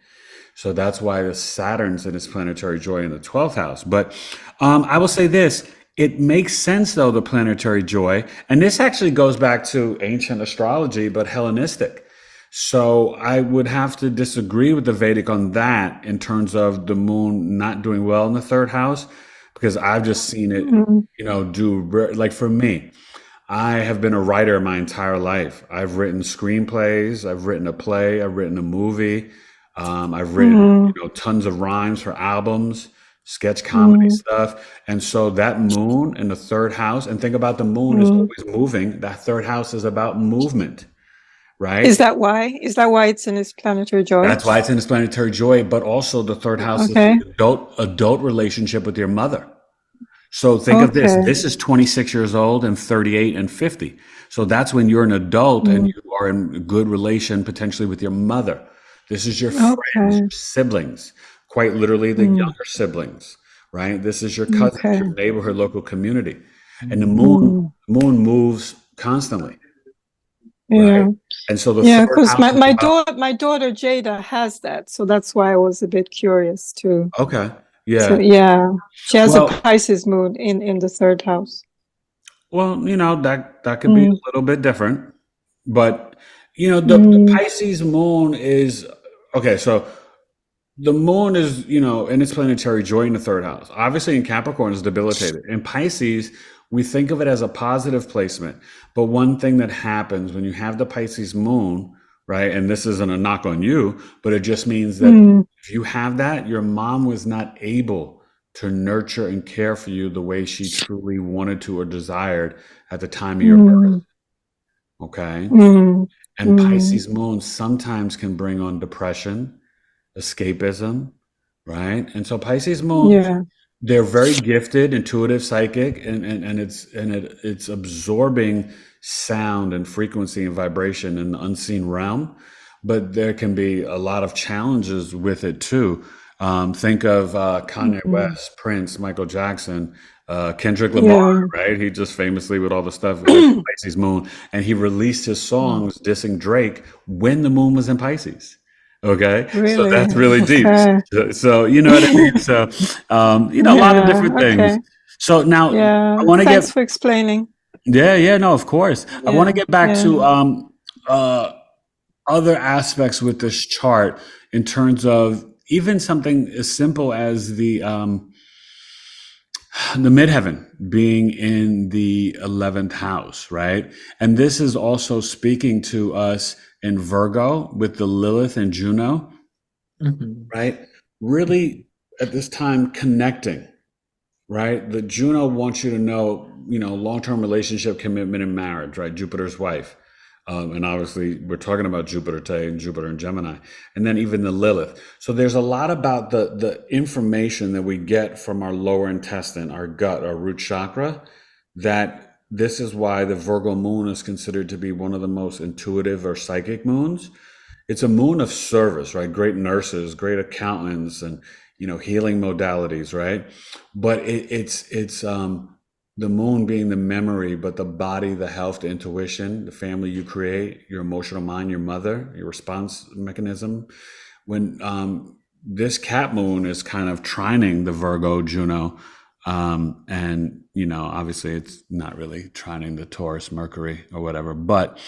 So that's why the Saturn's in its planetary joy in the 12th house. But I will say this. It makes sense, though, the planetary joy. And this actually goes back to ancient astrology, but Hellenistic. So I would have to disagree with the Vedic on that in terms of the moon not doing well in the third house, because I've just seen it, like for me, I have been a writer my entire life. I've written screenplays, I've written a play, I've written a movie. I've written, tons of rhymes for albums, sketch comedy stuff. And so that moon in the third house, and think about the moon is always moving. That third house is about movement, right? Is that why? Is that why it's in its planetary joy? That's why it's in its planetary joy, but also the third house is the adult relationship with your mother. So think of this. This is 26 years old and 38 and 50. So that's when you're an adult and you are in a good relation potentially with your mother. This is your friends, your siblings, quite literally the younger siblings, right? This is your cousins, your neighborhood, local community. And the moon moves constantly. Yeah. Right? And so the Yeah, third because house my daughter Jada has that. So that's why I was a bit curious too. Okay. Yeah. So yeah. She has a Pisces moon in the third house. Well, that could be a little bit different. But the Pisces moon is okay, so the moon is, in its planetary joy in the third house. Obviously, in Capricorn, it's debilitated. In Pisces, we think of it as a positive placement. But one thing that happens when you have the Pisces moon, right, and this isn't a knock on you, but it just means that if you have that, your mom was not able to nurture and care for you the way she truly wanted to or desired at the time of your birth. Okay? And Pisces moon sometimes can bring on depression, escapism, right? And so Pisces moon, they're very gifted, intuitive, psychic, and it's absorbing sound and frequency and vibration in the unseen realm. But there can be a lot of challenges with it too. Think of Kanye West, Prince, Michael Jackson, Kendrick Lamar, right? He just famously with all the stuff with Pisces moon, and he released his songs dissing Drake when the moon was in Pisces. Okay, so that's really deep. So you know what I mean. So a lot of different things. So now I want to get. Thanks for explaining. Yeah, no, of course. I want to get back to other aspects with this chart in terms of even something as simple as the midheaven being in the 11th house, right? And this is also speaking to us in Virgo with the Lilith and Juno, right? Really at this time connecting, right? The Juno wants you to know, long-term relationship, commitment, and marriage, right? Jupiter's wife. And obviously we're talking about Jupiter today and Jupiter and Gemini, and then even the Lilith. So there's a lot about the information that we get from our lower intestine, our gut, our root chakra, that this is why the Virgo moon is considered to be one of the most intuitive or psychic moons. It's a moon of service, right? Great nurses, great accountants, and, healing modalities, right? But it's the moon being the memory, but the body, the health, the intuition, the family you create, your emotional mind, your mother, your response mechanism. When this Cap moon is kind of trining the Virgo Juno, and obviously it's not really trining the Taurus Mercury or whatever, but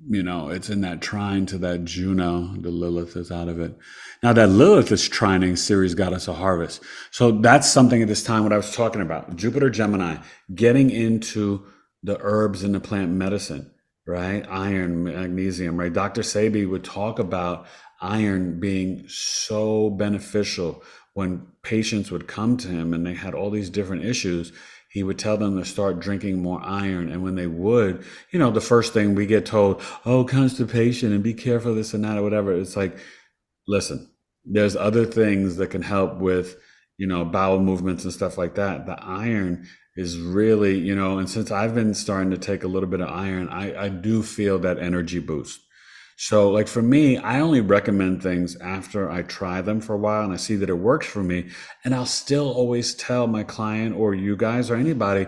it's in that trine to that Juno. The Lilith is out of it. Now that Lilith is trining Ceres, goddess of harvest. So that's something at this time, what I was talking about. Jupiter, Gemini, getting into the herbs and the plant medicine. right? Iron, magnesium, right? Dr. Sebi would talk about iron being so beneficial when patients would come to him and they had all these different issues. He would tell them to start drinking more iron. And when they would, the first thing we get told, oh, constipation and be careful this and that or whatever. It's like, listen, there's other things that can help with, bowel movements and stuff like that. The iron is really, and since I've been starting to take a little bit of iron, I do feel that energy boost. So like for me, I only recommend things after I try them for a while and I see that it works for me. And I'll still always tell my client or you guys or anybody,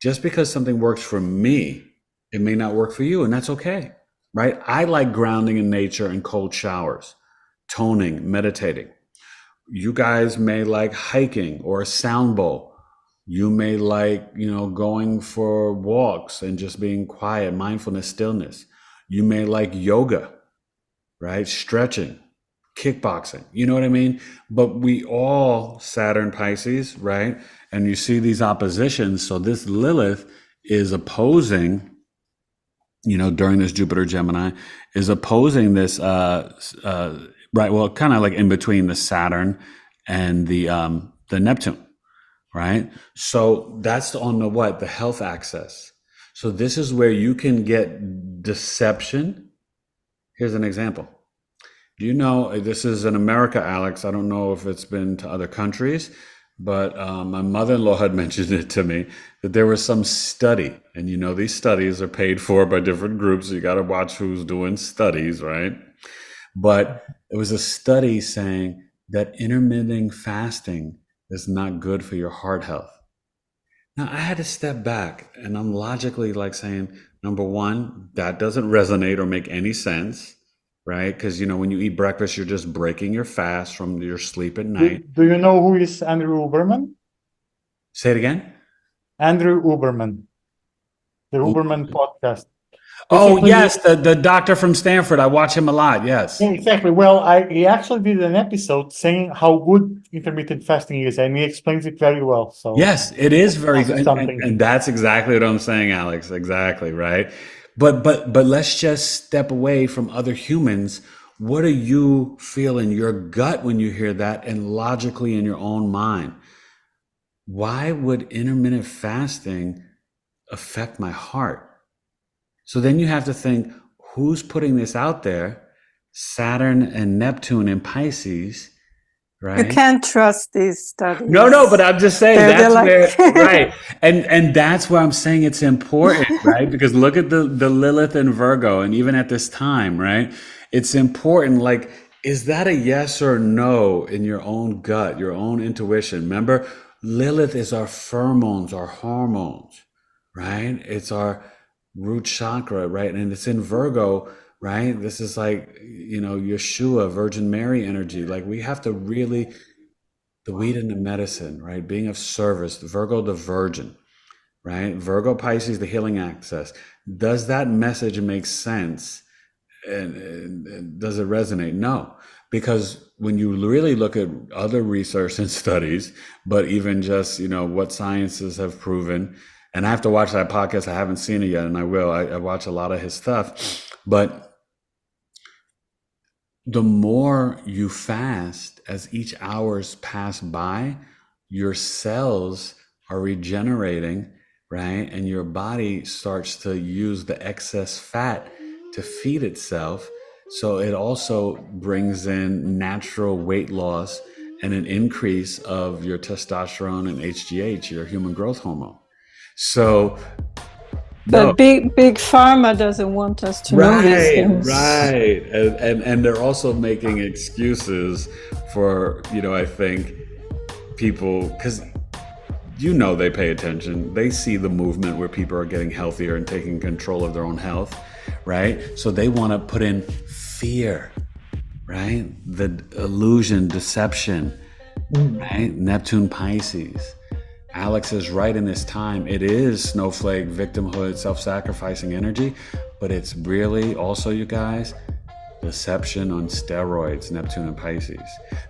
just because something works for me, it may not work for you, and that's okay, right? I like grounding in nature and cold showers, toning, meditating. You guys may like hiking or a sound bowl. You may like, going for walks and just being quiet, mindfulness, stillness. You may like yoga, right? Stretching, kickboxing, you know what I mean? But we all, Saturn, Pisces, right? And you see these oppositions. So this Lilith is opposing, during this Jupiter Gemini, is opposing this, right? Well, kind of like in between the Saturn and the Neptune, right? So that's on the what? The health axis. So this is where you can get deception. Here's an example. This is in America, Alex. I don't know if it's been to other countries, but my mother-in-law had mentioned it to me that there was some study, and these studies are paid for by different groups. So you got to watch who's doing studies, right? But it was a study saying that intermittent fasting is not good for your heart health. Now, I had to step back, and I'm logically like saying, number one, that doesn't resonate or make any sense, right? Because, when you eat breakfast, you're just breaking your fast from your sleep at night. Do you know who is Andrew Huberman? Say it again? Andrew Huberman, the Huberman podcast. Oh, Basically, yes, the doctor from Stanford. I watch him a lot, yes. Yeah, exactly. Well, he actually did an episode saying how good intermittent fasting is, and he explains it very well. So yes, it is very good, something. and that's exactly what I'm saying, Alex. Exactly, right? But let's just step away from other humans. What do you feel in your gut when you hear that, and logically in your own mind? Why would intermittent fasting affect my heart? So then you have to think, who's putting this out there? Saturn and Neptune and Pisces, right? You can't trust these studies. No, but I'm just saying They're that's like- where, right. And that's where I'm saying it's important, right? Because look at the Lilith and Virgo, and even at this time, right? It's important, like, is that a yes or no in your own gut, your own intuition? Remember, Lilith is our pheromones, our hormones, right? It's our root chakra, right? And it's in Virgo, right? This is like, Yeshua, Virgin Mary energy. Like, we have to really, the weed and the medicine, right? Being of service, Virgo, the virgin, right? Virgo, Pisces, the healing access. Does that message make sense? And does it resonate? No, because when you really look at other research and studies, but even just, what sciences have proven, and I have to watch that podcast. I haven't seen it yet, and I will. I watch a lot of his stuff. But the more you fast, as each hours pass by, your cells are regenerating, right? And your body starts to use the excess fat to feed itself. So it also brings in natural weight loss and an increase of your testosterone and HGH, your human growth hormone. So, But big pharma doesn't want us to know these things. Right. And they're also making excuses for, I think people, because they pay attention. They see the movement where people are getting healthier and taking control of their own health, right? So they want to put in fear, right? The illusion, deception, right? Neptune, Pisces. Alex is right in this time. It is snowflake, victimhood, self-sacrificing energy, but it's really also, you guys, deception on steroids, Neptune and Pisces.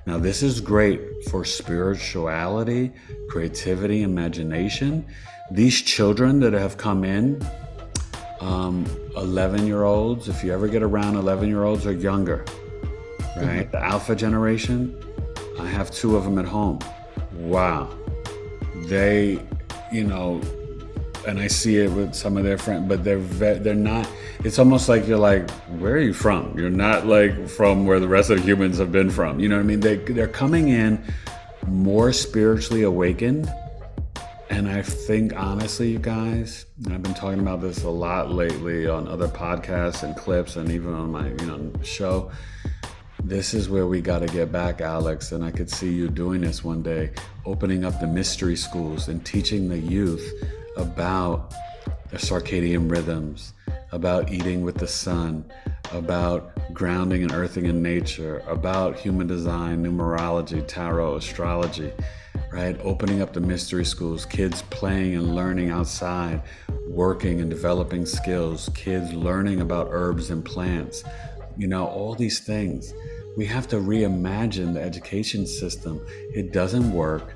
Now, this is great for spirituality, creativity, imagination. These children that have come in, 11-year-olds, if you ever get around 11-year-olds or younger, right? The alpha generation, I have 2 of them at home. Wow. They, you know, and I see it with some of their friends, but they're not, it's almost like you're like, where are you from? You're not like from where the rest of the humans have been from. You know what I mean? They're coming in more spiritually awakened. And I think, honestly, you guys, and I've been talking about this a lot lately on other podcasts and clips and even on my, show. This is where we got to get back, Alex. And I could see you doing this one day, opening up the mystery schools and teaching the youth about the circadian rhythms, about eating with the sun, about grounding and earthing in nature, about human design, numerology, tarot, astrology, right? Opening up the mystery schools, kids playing and learning outside, working and developing skills, kids learning about herbs and plants, all these things. We have to reimagine the education system. It doesn't work,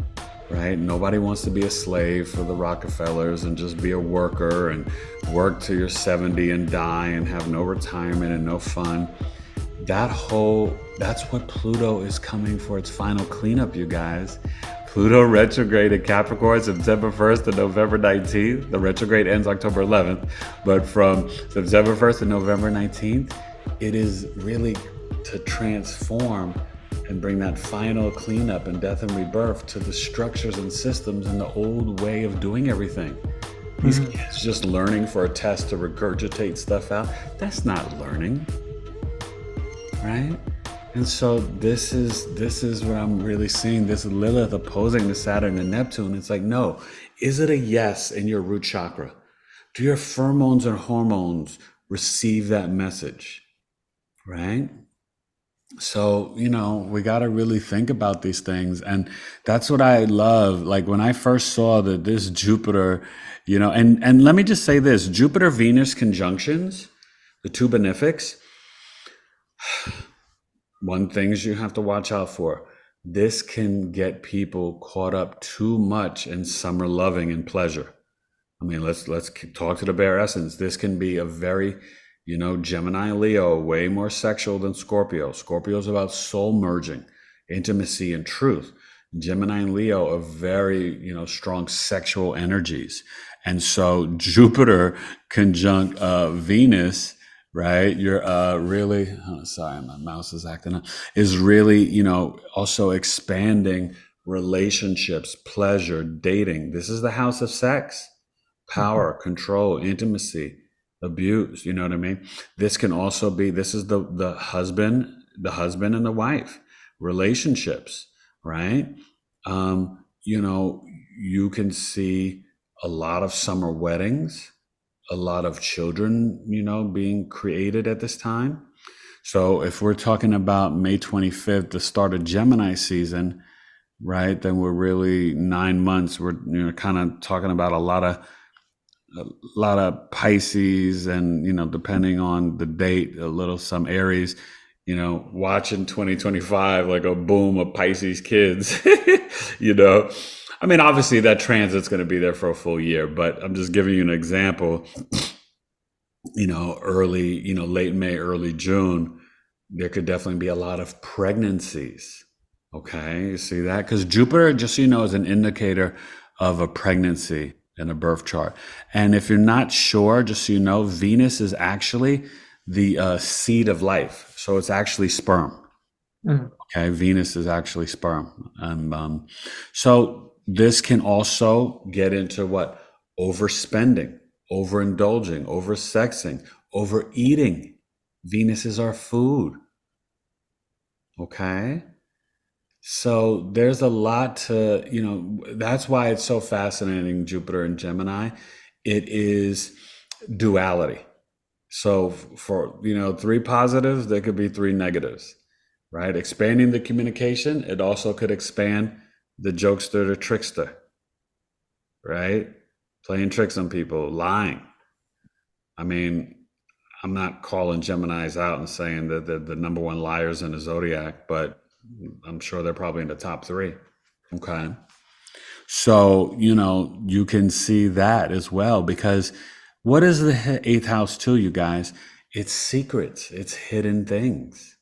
right? Nobody wants to be a slave for the Rockefellers and just be a worker and work till you're 70 and die and have no retirement and no fun. That's what Pluto is coming for its final cleanup, you guys. Pluto retrograde in Capricorn, September 1st to November 19th. The retrograde ends October 11th, but from September 1st to November 19th, it is really to transform and bring that final cleanup and death and rebirth to the structures and systems and the old way of doing everything. These kids just learning for a test to regurgitate stuff out, that's not learning, right? And so this is what I'm really seeing, this Lilith opposing the Saturn and Neptune. It's like, no, is it a yes in your root chakra? Do your pheromones and hormones receive that message, right? So, we got to really think about these things. And that's what I love. Like when I first saw that this Jupiter, and let me just say this, Jupiter-Venus conjunctions, the two benefics, one things you have to watch out for. This can get people caught up too much in summer loving and pleasure. I mean, let's talk to the bare essence. This can be a very, Gemini and Leo, way more sexual than Scorpio. Scorpio is about soul merging, intimacy, and truth. Gemini and Leo are very, strong sexual energies. And so Jupiter conjunct Venus, right? You're really, sorry, my mouse is acting up, is really, also expanding relationships, pleasure, dating. This is the house of sex, power, control, intimacy, abuse, you know what I mean? This can also be, this is the husband and the wife, relationships, right? You can see a lot of summer weddings, a lot of children, being created at this time. So if we're talking about May 25th, the start of Gemini season, right, then we're really 9 months. We're, kind of talking about a lot of Pisces and, depending on the date, some Aries, watching 2025 like a boom of Pisces kids, I mean, obviously that transit's going to be there for a full year, but I'm just giving you an example, early, late May, early June, there could definitely be a lot of pregnancies. Okay. You see that? Because Jupiter, just so you know, is an indicator of a pregnancy in a birth chart. And if you're not sure, just so you know, Venus is actually the seed of life. So it's actually sperm. Okay. Venus is actually sperm. And so this can also get into what? Overspending, overindulging, oversexing, overeating. Venus is our food. Okay. So there's a lot to, that's why it's so fascinating, Jupiter and Gemini. It is duality. So for, 3 positives, there could be 3 negatives, right? Expanding the communication, it also could expand the jokester, the trickster, right? Playing tricks on people, lying. I mean, I'm not calling Geminis out and saying that they're the number 1 liars in the zodiac, but I'm sure they're probably in the top 3. Okay. So, you can see that as well, because What is the eighth house to you guys? It's secrets, it's hidden things,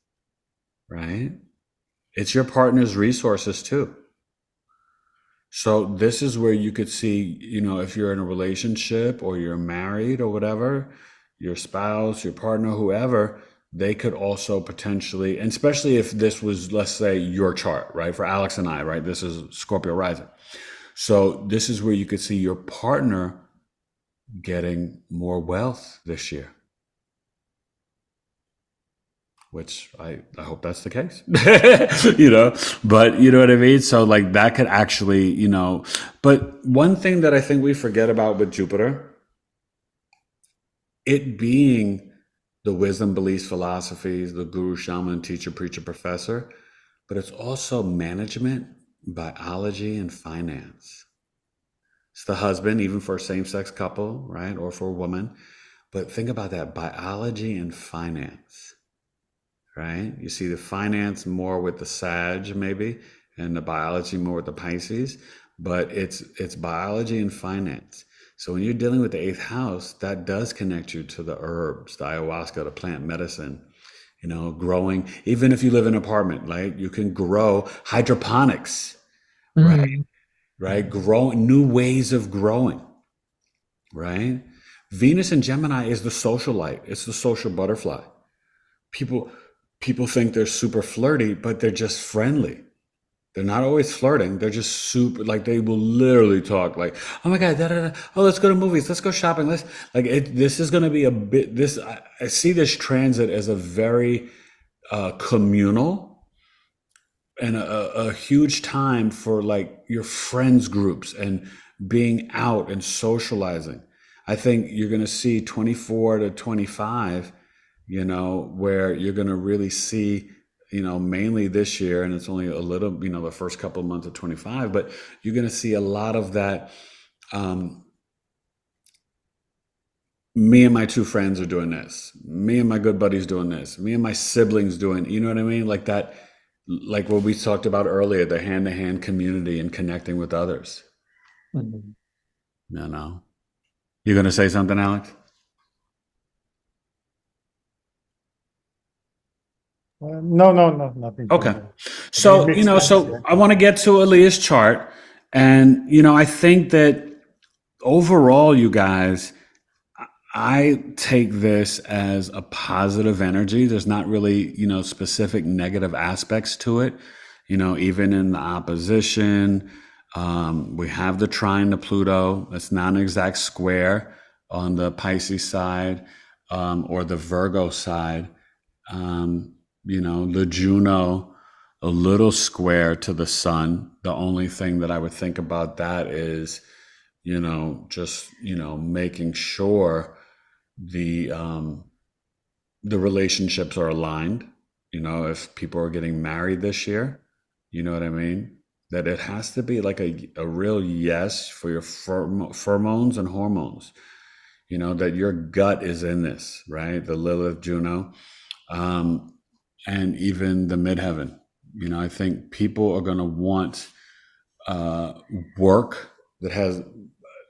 right? It's your partner's resources too. So this is where you could see, if you're in a relationship or you're married or whatever, your spouse, your partner, whoever, they could also potentially, and especially if this was, let's say, your chart, right? For Alex and I, right? This is Scorpio rising. So this is where you could see your partner getting more wealth this year. Which I hope that's the case, but you know what I mean? So like that could actually, but one thing that I think we forget about with Jupiter, it being the wisdom, beliefs, philosophies, the guru, shaman, teacher, preacher, professor, but it's also management, biology, and finance. It's the husband, even for a same-sex couple, right? Or for a woman. But think about that, biology and finance. Right? You see the finance more with the Sag maybe, and the biology more with the Pisces, but it's biology and finance. So when you're dealing with the eighth house, that does connect you to the herbs, the ayahuasca, the plant medicine, growing. Even if you live in an apartment, right? You can grow hydroponics, right? Right? Growing new ways of growing, right? Venus in Gemini is the socialite. It's the social butterfly. People think they're super flirty, but they're just friendly. They're not always flirting. They're just super, like they will literally talk like, oh my God, da, da, da. Oh, let's go to movies. Let's go shopping. This is going to be a bit, I see this transit as a very communal and a huge time for like your friends groups and being out and socializing. I think you're going to see 24 to 25, where you're going to really see, mainly this year, and it's only a little, the first couple of months of 25, but you're going to see a lot of that. Me and my two friends are doing this. Me and my good buddies doing this. Me and my siblings doing, you know what I mean? Like that, like what we talked about earlier, the hand-to-hand community and connecting with others. No. You're going to say something, Alex? No, nothing. Okay. So, I want to get to Aaliyah's chart. And, I think that overall, you guys, I take this as a positive energy. There's not really, specific negative aspects to it. Even in the opposition, we have the trine to Pluto. That's not an exact square on the Pisces side, or the Virgo side. The Juno, a little square to the sun. The only thing that I would think about that is, just, making sure the relationships are aligned. If people are getting married this year, you know what I mean? That it has to be like a real yes for your pheromones and hormones, that your gut is in this, right? The Lilith, Juno. And even the midheaven. I think people are going to want work that has,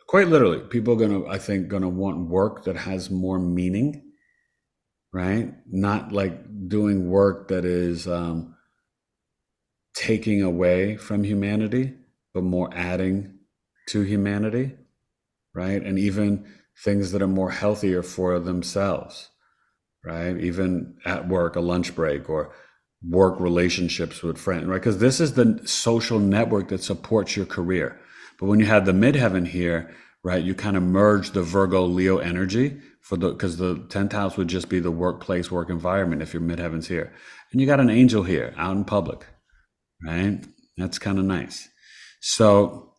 quite literally, people are going to want work that has more meaning, right? Not like doing work that is taking away from humanity, but more adding to humanity, right? And even things that are more healthier for themselves. Right? Even at work, a lunch break, or work relationships with friends, right? Because this is the social network that supports your career. But when you have the midheaven here, right, you kind of merge the Virgo Leo energy because the 10th house would just be the workplace, work environment if your midheaven's here. And you got an angel here out in public, right? That's kind of nice. So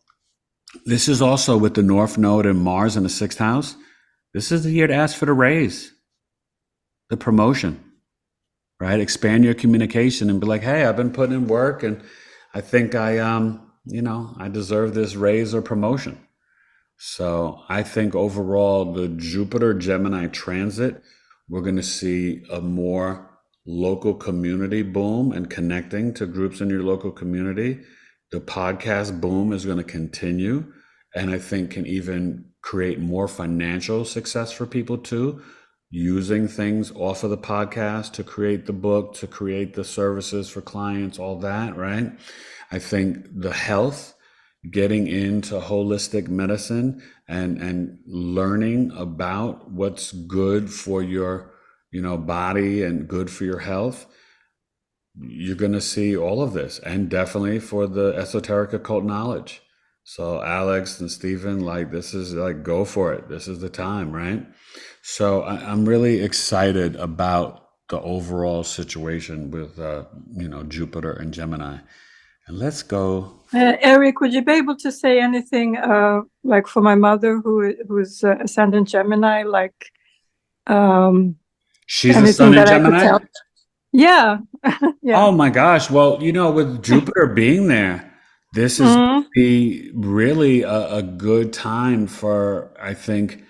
this is also with the North Node and Mars in the 6th house. This is the year to ask for the raise. The promotion, right? Expand your communication and be like, hey, I've been putting in work and I think I deserve this raise or promotion. So I think overall the Jupiter Gemini transit, we're going to see a more local community boom and connecting to groups in your local community. The podcast boom is going to continue and I think can even create more financial success for people too, using things off of the podcast to create the book, to create the services for clients, all that, right? I think the health, getting into holistic medicine and learning about what's good for your, body and good for your health, you're going to see all of this, and definitely for the esoteric occult knowledge. So Alex and Stephen, like, this is like, go for it. This is the time, right? So I'm really excited about the overall situation with, Jupiter and Gemini. And let's go. Eric, would you be able to say anything, like for my mother who's ascendant Gemini, like She's a anything sun in that I could Gemini? tell? Yeah. Yeah. Oh my gosh. Well, with Jupiter being there, this is going to be really a good time for, I think,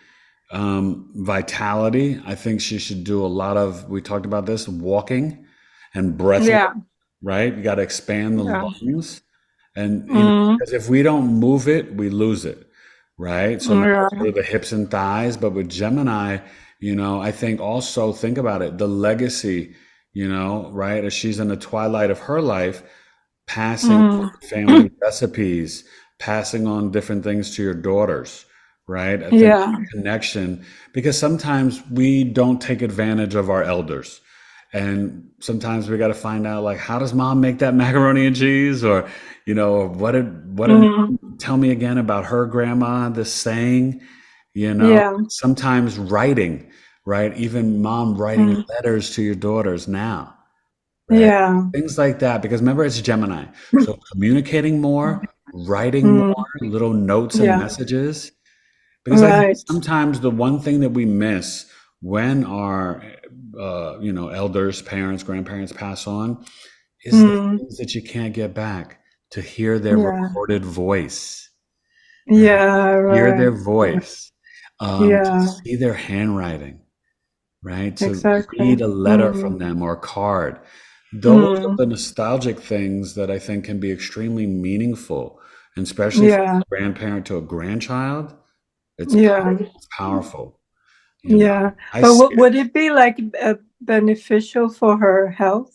vitality. I think she should do a lot of, we talked about this, walking and breathing, Yeah. right? You got to expand the Yeah. lungs. And, because if we don't move it, we lose it, right? So not only the hips and thighs, but with Gemini, I think also, think about it, the legacy, right? As she's in the twilight of her life, passing family recipes, passing on different things to your daughters, right? I think the connection, because sometimes we don't take advantage of our elders. And sometimes we got to find out, like, how does mom make that macaroni and cheese? Or, what did tell me again about her grandma, this saying, sometimes writing, right? Even mom writing letters to your daughters now. Right? Yeah. Things like that, because remember, it's Gemini. So communicating more, writing more, little notes and messages. Because I think sometimes the one thing that we miss when our, elders, parents, grandparents pass on is the things that you can't get back, to hear their recorded voice. Hear their voice, to see their handwriting, right? To read a letter from them or a card. Those are the nostalgic things that I think can be extremely meaningful, and especially from a grandparent to a grandchild. It's powerful. But would it be like beneficial for her health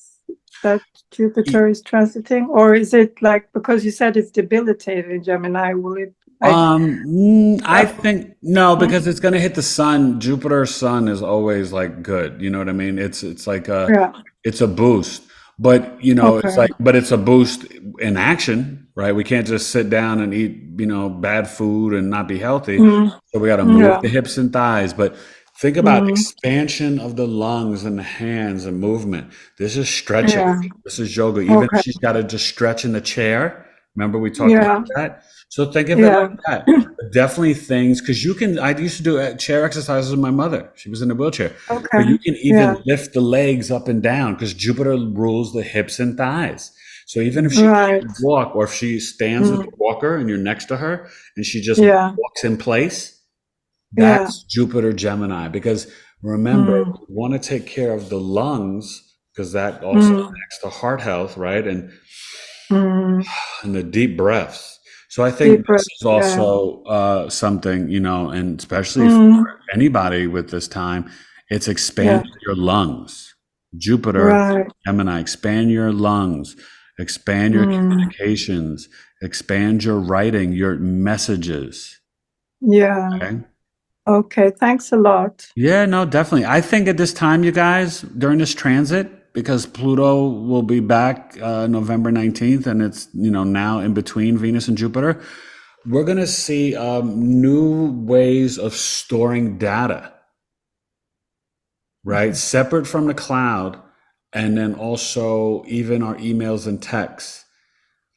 that Jupiter is transiting, or is it like, because you said it's debilitated in Gemini, will it? I think no, because it's going to hit the sun. Jupiter's sun is always like good. You know what I mean? It's like it's a boost, but it's like, but it's a boost in action, right? We can't just sit down and eat, bad food and not be healthy. So we got to move the hips and thighs. But think about expansion of the lungs and the hands and movement. This is stretching. This is yoga. Even if she's got to just stretch in the chair. Remember we talked about that? So think of it like that. But definitely things, because I used to do chair exercises with my mother. She was in a wheelchair. But you can even lift the legs up and down, because Jupiter rules the hips and thighs. So even if she can't walk, or if she stands with a walker and you're next to her and she just walks in place, that's Jupiter Gemini. Because remember, we want to take care of the lungs, because that also connects to heart health, right? And the deep breaths. So I think this is also something, and especially for anybody with this time, it's expand your lungs. Jupiter, Gemini, expand your lungs, expand your communications, expand your writing, your messages. Okay, thanks a lot. Yeah, no, definitely. I think at this time, you guys, during this transit, because Pluto will be back November 19th, and it's, now in between Venus and Jupiter, we're going to see new ways of storing data, right? Separate from the cloud, and then also even our emails and texts.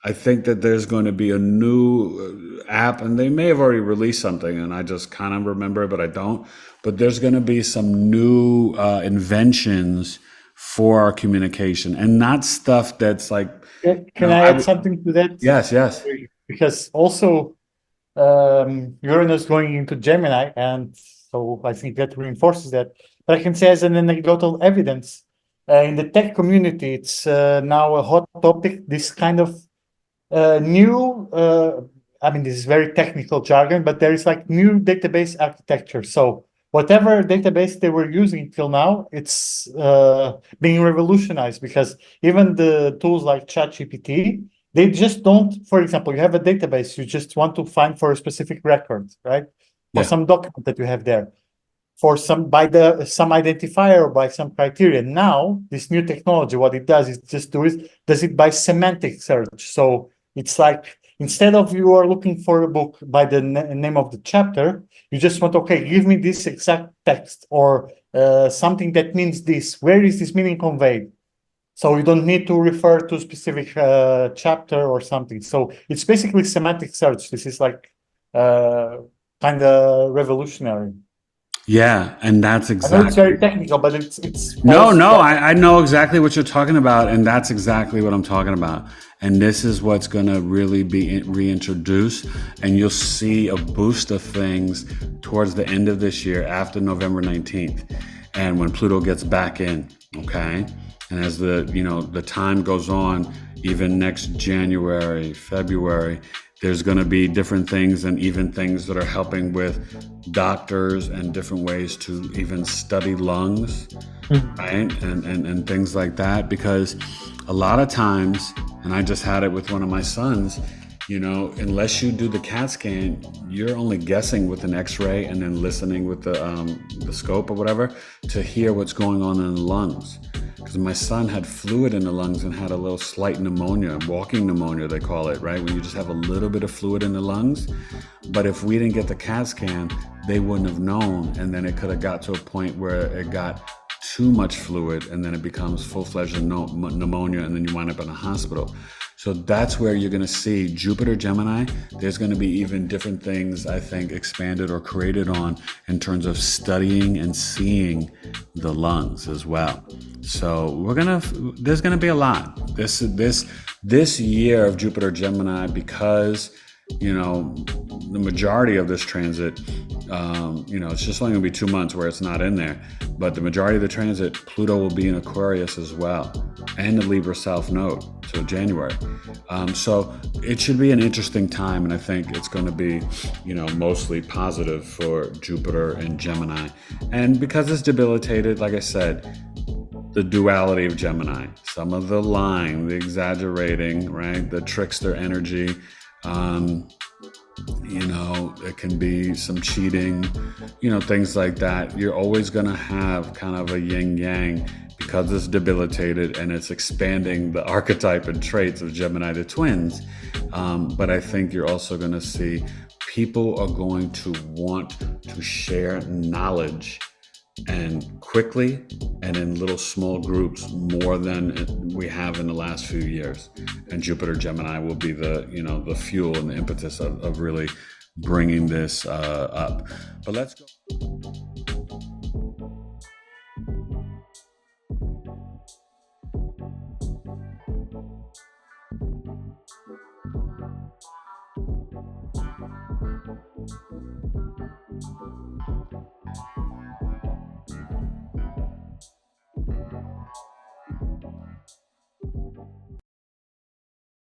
I think that there's going to be a new app, and they may have already released something, and I just kind of remember it, but I don't. But there's going to be some new inventions for our communication, and not stuff that's like. Can I add something to that? Yes. Because also Uranus going into Gemini, and so I think that reinforces that. But I can say, as an anecdotal evidence, in the tech community, it's now a hot topic. This kind of new I mean, this is very technical jargon, but there is like new database architecture. So whatever database they were using till now, it's being revolutionized, because even the tools like ChatGPT, they just don't, for example, you have a database, you just want to find for a specific record, right? For Yeah. some document that you have there. For some identifier or by some criteria. Now, this new technology, what it does is just does it by semantic search. So it's like, instead of you are looking for a book by the name of the chapter, you just want, okay, give me this exact text, or something that means this. Where is this meaning conveyed? So you don't need to refer to a specific chapter or something. So it's basically semantic search. This is like kind of revolutionary. Yeah, and that's I know it's exactly. very technical, but it's No, false. I know exactly what you're talking about, and that's exactly what I'm talking about. And this is what's going to really be reintroduced, and you'll see a boost of things towards the end of this year, after November 19th, and when Pluto gets back in, okay? And as the time goes on, even next January, February, there's going to be different things, and even things that are helping with doctors and different ways to even study lungs, right? And things like that, because a lot of times, and I just had it with one of my sons, unless you do the CAT scan, you're only guessing with an X-ray and then listening with the scope or whatever to hear what's going on in the lungs. Because my son had fluid in the lungs and had a little slight pneumonia, walking pneumonia they call it, right? When you just have a little bit of fluid in the lungs. But if we didn't get the CAT scan, they wouldn't have known. And then it could have got to a point where it got too much fluid, and then it becomes full-fledged pneumonia, and then you wind up in a hospital. So that's where you're going to see Jupiter Gemini. There's going to be even different things, I think, expanded or created on in terms of studying and seeing the lungs as well. So there's going to be a lot this year of Jupiter Gemini, because the majority of this transit, it's just only going to be 2 months where it's not in there, but the majority of the transit, Pluto will be in Aquarius as well, and the Libra South Node, so January. So it should be an interesting time, and I think it's going to be, mostly positive for Jupiter and Gemini. And because it's debilitated, like I said, the duality of Gemini, some of the lying, the exaggerating, right, the trickster energy, it can be some cheating, things like that. You're always going to have kind of a yin yang, because it's debilitated and it's expanding the archetype and traits of Gemini the twins. But I think you're also going to see people are going to want to share knowledge, and quickly and in little small groups, more than we have in the last few years. And Jupiter Gemini will be the fuel and the impetus of really bringing this up. But let's go.